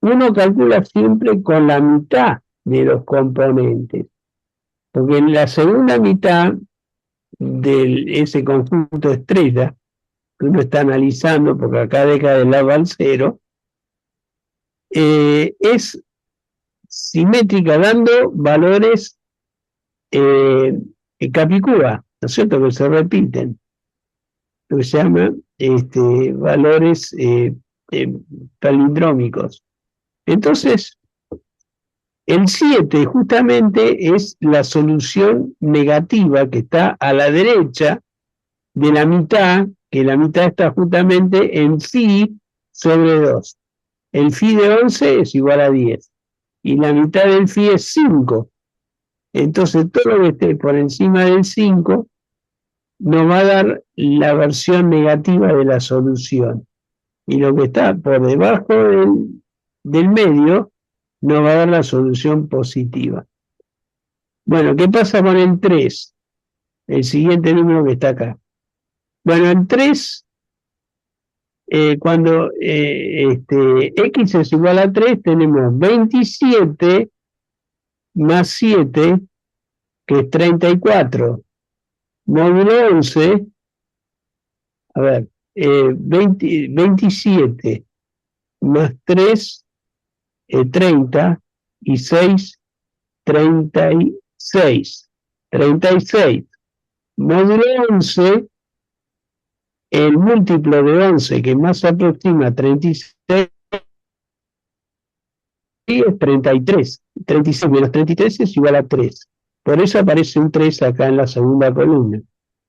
uno calcula siempre con la mitad de los componentes, porque en la segunda mitad de ese conjunto estrella que uno está analizando, porque acá deja de lado al cero, es simétrica dando valores capicúa, ¿no es cierto?, que se repiten, lo que se llama valores palindrómicos. Entonces, el 7 justamente es la solución negativa que está a la derecha de la mitad, que la mitad está justamente en phi sobre 2. El phi de 11 es igual a 10 y la mitad del phi es 5. Entonces todo lo que esté por encima del 5 nos va a dar la versión negativa de la solución. Y lo que está por debajo del medio nos va a dar la solución positiva. Bueno, ¿qué pasa con el 3? El siguiente número que está acá. Bueno, el 3, cuando x es igual a 3, tenemos 27 más 7, que es 34, módulo 11, a ver, 27 más 3, 30, y 6, 36. 36, módulo 11, el múltiplo de 11 que más se aproxima a 36 es 33. 36 menos 33 es igual a 3. Por eso aparece un 3 acá en la segunda columna.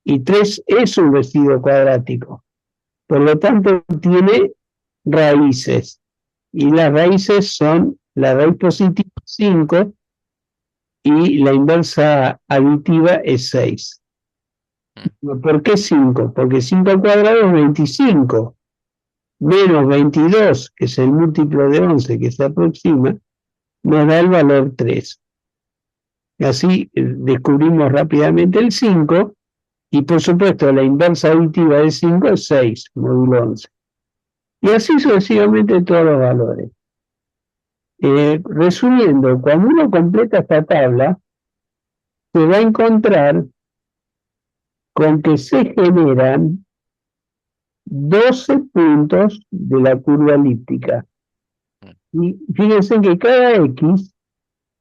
Y 3 es un residuo cuadrático. Por lo tanto, tiene raíces. Y las raíces son la raíz positiva 5 y la inversa aditiva es 6. ¿Por qué 5? Porque 5 al cuadrado es 25. Menos 22, que es el múltiplo de 11 que se aproxima, nos da el valor 3. Y así descubrimos rápidamente el 5, y por supuesto la inversa aditiva de 5 es 6, módulo 11. Y así sucesivamente todos los valores. Resumiendo, cuando uno completa esta tabla, se va a encontrar con que se generan 12 puntos de la curva elíptica. Y fíjense que cada X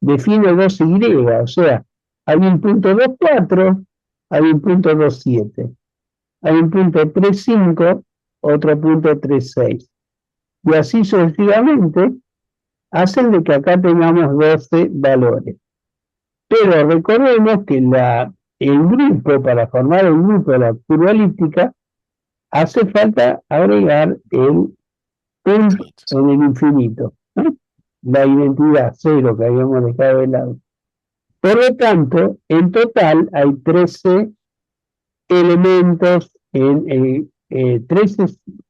define 2Y, o sea, hay un punto 2,4, hay un punto 2,7, hay un punto 3,5, otro punto 3,6. Y así sucesivamente hacen de que acá tengamos 12 valores. Pero recordemos que el grupo, para formar el grupo de la curva elíptica, hace falta agregar el punto en el infinito, ¿no? La identidad 0 que habíamos dejado de lado. Por lo tanto, en total hay 13 elementos, 13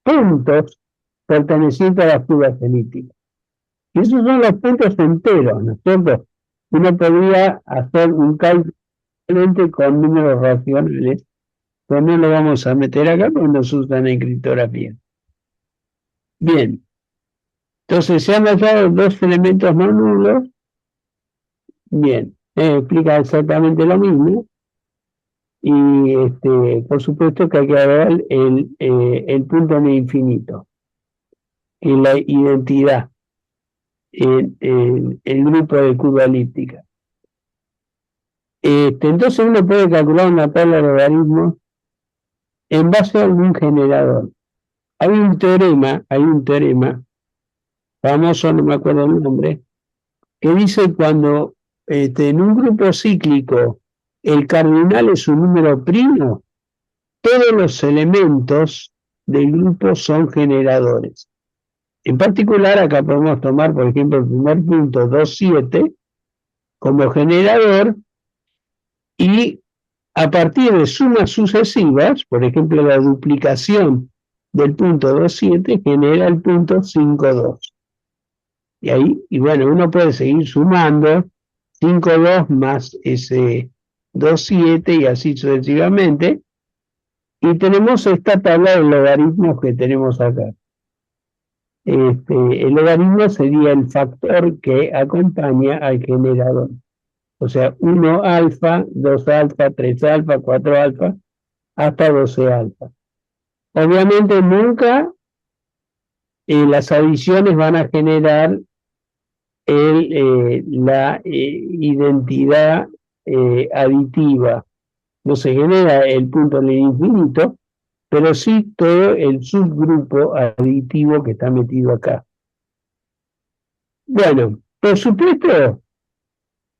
puntos pertenecientes a las curvas elípticas. Y esos son los puntos enteros, ¿no es cierto? Uno podría hacer un cálculo con números racionales, pero no lo vamos a meter acá porque no se usan en criptografía. Bien, entonces se han hallado 2 elementos no nulos. Bien, explica exactamente lo mismo. Y por supuesto que hay que agregar el punto en el infinito y la identidad, el grupo de curva elíptica. Entonces uno puede calcular una tabla de logaritmos en base a algún generador. hay un teorema famoso, no me acuerdo el nombre, que dice cuando en un grupo cíclico el cardinal es un número primo, todos los elementos del grupo son generadores. En particular, acá podemos tomar, por ejemplo, el primer punto 2,7 como generador y a partir de sumas sucesivas, por ejemplo, la duplicación del punto 2,7 genera el punto 5,2. Y ahí, y bueno, uno puede seguir sumando 5,2 más ese 2,7 y así sucesivamente. Y tenemos esta tabla de logaritmos que tenemos acá. El logaritmo sería el factor que acompaña al generador. O sea, 1 alfa, 2 alfa, 3 alfa, 4 alfa, hasta 12 alfa. Obviamente nunca las adiciones van a generar la identidad aditiva. No se genera el punto en el infinito, pero sí todo el subgrupo aditivo que está metido acá. Bueno, por supuesto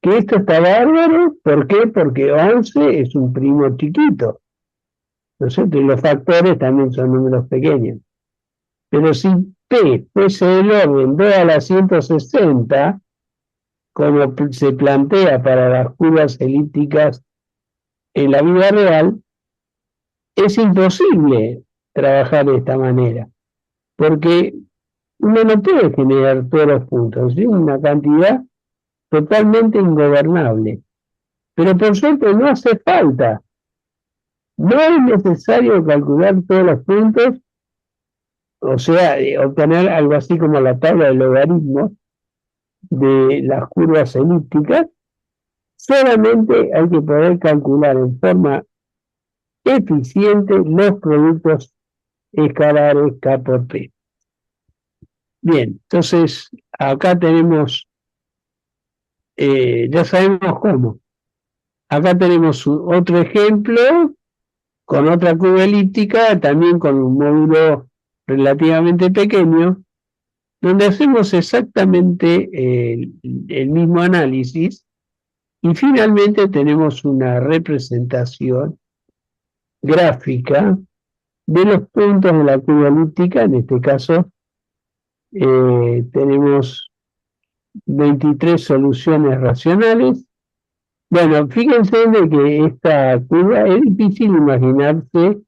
que esto está bárbaro. ¿Por qué? Porque 11 es un primo chiquito, ¿no es cierto? Y los factores también son números pequeños. Pero si P fuese del orden 2 a la 160, como se plantea para las curvas elípticas en la vida real, es imposible trabajar de esta manera, porque uno no puede generar todos los puntos, es una cantidad totalmente ingobernable. Pero por suerte no hace falta, no es necesario calcular todos los puntos, o sea, obtener algo así como la tabla de logaritmos de las curvas elípticas. Solamente hay que poder calcular en forma eficiente los productos escalares K por P. Bien, entonces acá tenemos, ya sabemos cómo. Acá tenemos otro ejemplo con otra curva elíptica, también con un módulo relativamente pequeño, donde hacemos exactamente el mismo análisis y finalmente tenemos una representación gráfica de los puntos de la curva elíptica. En este caso tenemos 23 soluciones racionales. Bueno, fíjense de que esta curva es difícil imaginarse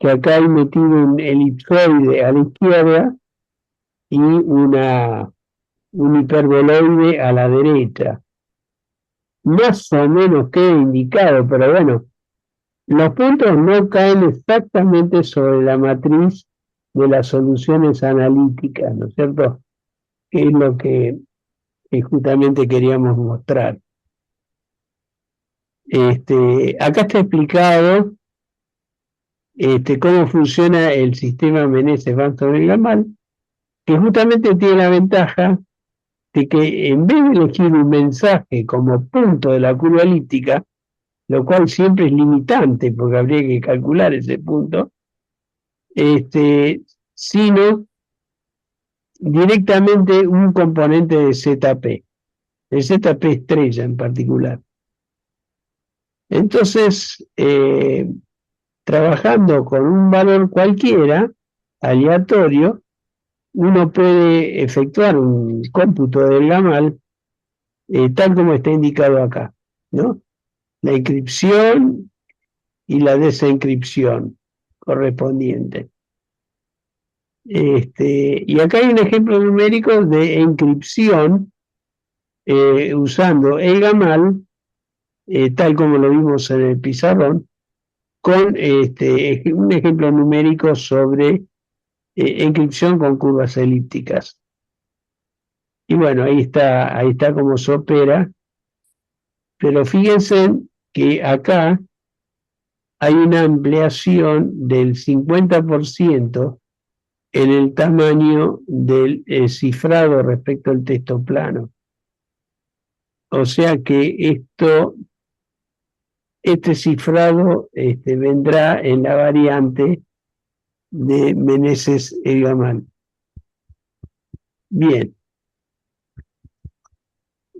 que acá hay metido un elipsoide a la izquierda y un hiperboloide a la derecha. Más o menos queda indicado, pero bueno, los puntos no caen exactamente sobre la matriz de las soluciones analíticas, ¿no es cierto? Que es lo que justamente queríamos mostrar. Acá está explicado cómo funciona el sistema Meneses-Van Sobel-Gamal, que justamente tiene la ventaja de que en vez de elegir un mensaje como punto de la curva elíptica, lo cual siempre es limitante porque habría que calcular ese punto, sino directamente un componente de ZP, el ZP estrella en particular. Entonces, trabajando con un valor cualquiera, aleatorio, uno puede efectuar un cómputo del gamal tal como está indicado acá, ¿no? La encripción y la desencripción correspondiente. Y acá hay un ejemplo numérico de encripción usando el gamal, tal como lo vimos en el pizarrón, con un ejemplo numérico sobre encripción con curvas elípticas. Y bueno, ahí está cómo se opera, pero fíjense que acá hay una ampliación del 50% en el tamaño del cifrado respecto al texto plano. O sea que este cifrado vendrá en la variante de Meneses el Gamal. Bien.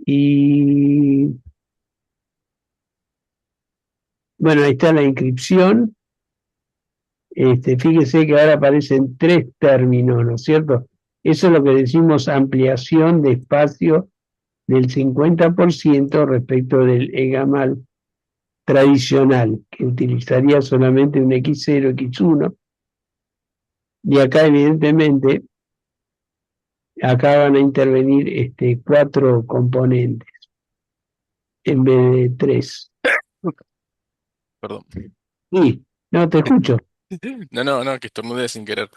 Y bueno, ahí está la inscripción. Fíjese que ahora aparecen tres términos, ¿no es cierto? Eso es lo que decimos ampliación de espacio del 50% respecto del EGAMAL tradicional, que utilizaría solamente un X0, X1. Y acá, evidentemente, acá van a intervenir cuatro componentes en vez de tres. Perdón. Sí, no te escucho. No, que estornudé sin querer.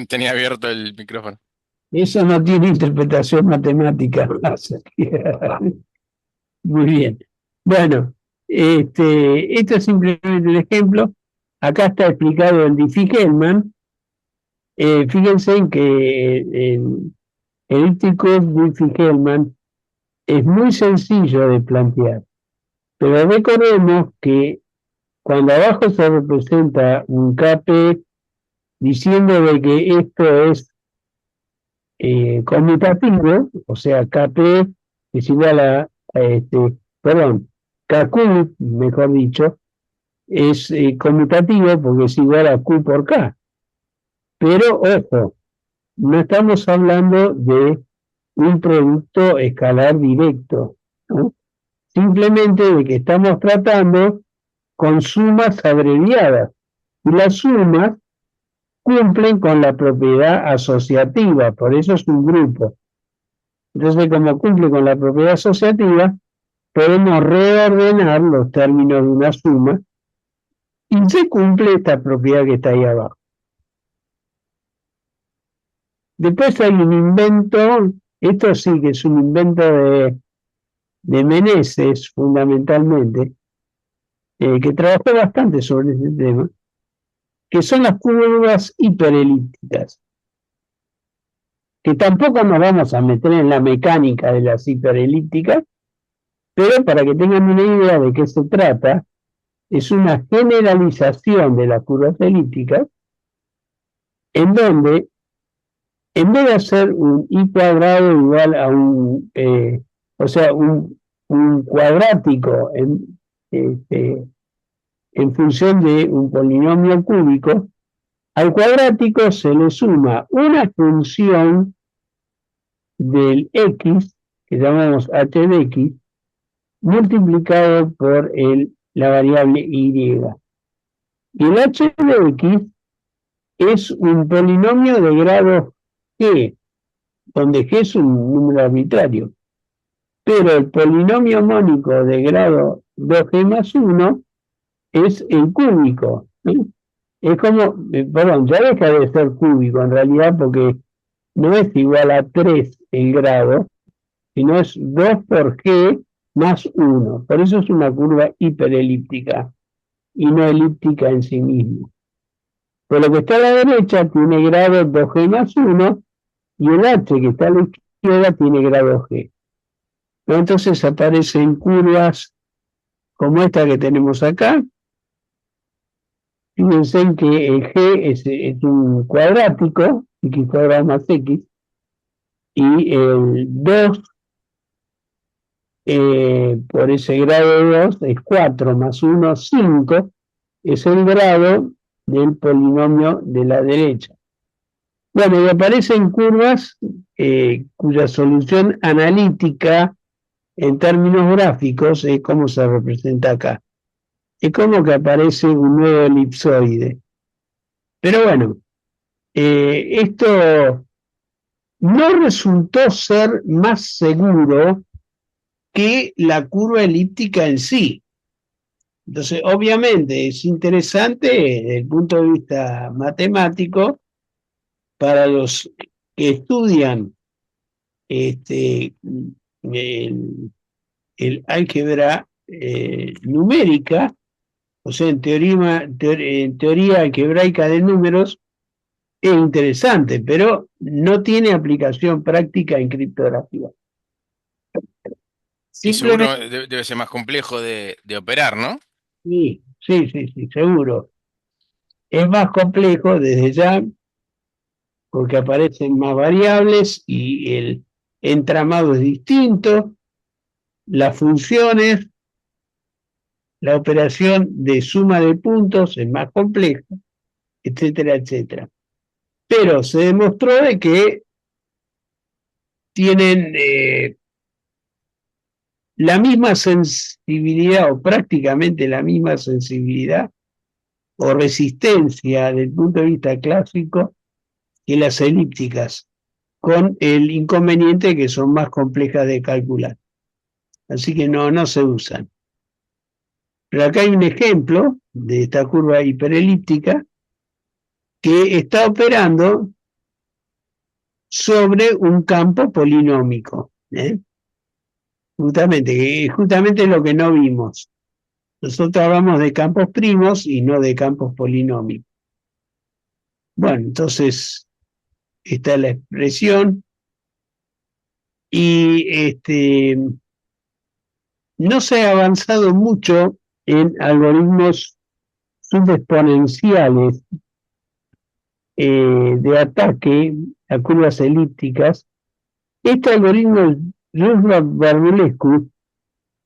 Tenía abierto el micrófono. Eso no tiene interpretación matemática. Muy bien. Bueno, esto es simplemente un ejemplo. Acá está explicado el Diffie-Hellman. Fíjense en que el elíptico Diffie-Hellman es muy sencillo de plantear, pero recordemos que cuando abajo se representa un KP diciendo de que esto es conmutativo, o sea, KP es igual perdón, KQ, mejor dicho, es conmutativo porque es igual a Q por K. Pero, ojo, no estamos hablando de un producto escalar directo, ¿no? Simplemente de que estamos tratando con sumas abreviadas. Y las sumas cumplen con la propiedad asociativa, por eso es un grupo. Entonces, como cumple con la propiedad asociativa, podemos reordenar los términos de una suma y se cumple esta propiedad que está ahí abajo. Después hay un invento, esto sí que es un invento de Meneses, fundamentalmente, que trabajó bastante sobre este tema, que son las curvas hiperelípticas, que tampoco nos vamos a meter en la mecánica de las hiperelípticas, pero para que tengan una idea de qué se trata, es una generalización de las curvas elípticas, en donde, en vez de hacer un i cuadrado igual a o sea, un cuadrático en función de un polinomio cúbico, al cuadrático se le suma una función del x, que llamamos h de x, multiplicado por la variable y. Y el h de x es un polinomio de grado g, donde g es un número arbitrario. Pero el polinomio mónico de grado 2g más 1 es el cúbico, ¿sí? Es como, perdón, ya deja de ser cúbico en realidad porque no es igual a 3 el grado, sino es 2 por g más 1. Por eso es una curva hiperelíptica y no elíptica en sí misma. Por lo que está a la derecha tiene grado 2g más 1 y el h que está a la izquierda tiene grado g. Entonces aparecen curvas como esta que tenemos acá. Fíjense en que el g es un cuadrático, x cuadrado más x, y el 2 por ese grado 2 es 4 más 1, 5, es el grado del polinomio de la derecha. Bueno, y aparecen curvas cuya solución analítica en términos gráficos es como se representa acá. Es como que aparece un nuevo elipsoide. Pero bueno, esto no resultó ser más seguro que la curva elíptica en sí. Entonces, obviamente es interesante desde el punto de vista matemático para los que estudian el, el álgebra numérica, o sea, en teoría algebraica de números, es interesante, pero no tiene aplicación práctica en criptografía. Y seguro Simplemente, debe ser más complejo de operar, ¿no? sí, seguro. Es más complejo desde ya porque aparecen más variables y el entramado es distinto, las funciones, la operación de suma de puntos es más compleja, etcétera, etcétera. Pero se demostró de que tienen la misma sensibilidad o prácticamente la misma sensibilidad o resistencia desde el punto de vista clásico que las elípticas, con el inconveniente que son más complejas de calcular. Así que no se usan. Pero acá hay un ejemplo de esta curva hiperelíptica que está operando sobre un campo polinómico. Justamente lo que no vimos. Nosotros hablamos de campos primos y no de campos polinómicos. Bueno, entonces está la expresión y no se ha avanzado mucho en algoritmos subexponenciales de ataque a curvas elípticas. Este algoritmo Rosbach-Barbulescu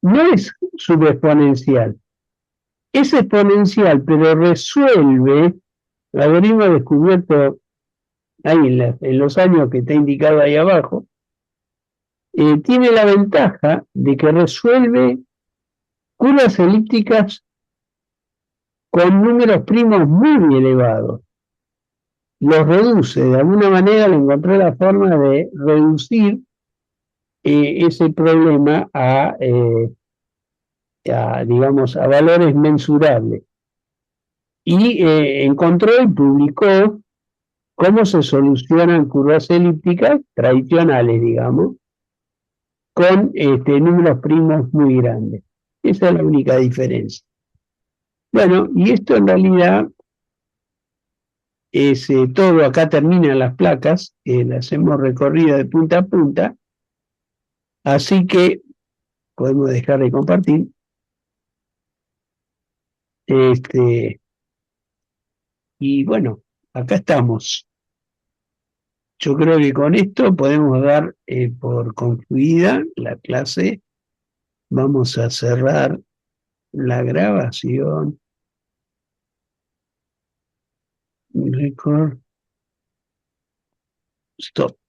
no es subexponencial, es exponencial, pero resuelve el algoritmo descubierto ahí en los años que está indicado ahí abajo, tiene la ventaja de que resuelve curvas elípticas con números primos muy elevados. Los reduce, de alguna manera le encontró la forma de reducir ese problema digamos, a valores mensurables. Y encontró y publicó cómo se solucionan curvas elípticas tradicionales, digamos, con números primos muy grandes. Esa es la única diferencia. Bueno, y esto en realidad es todo. Acá terminan las placas, las hemos recorrido de punta a punta, así que podemos dejar de compartir. Y bueno, acá estamos. Yo creo que con esto podemos dar por concluida la clase. Vamos a cerrar la grabación. Record. Stop.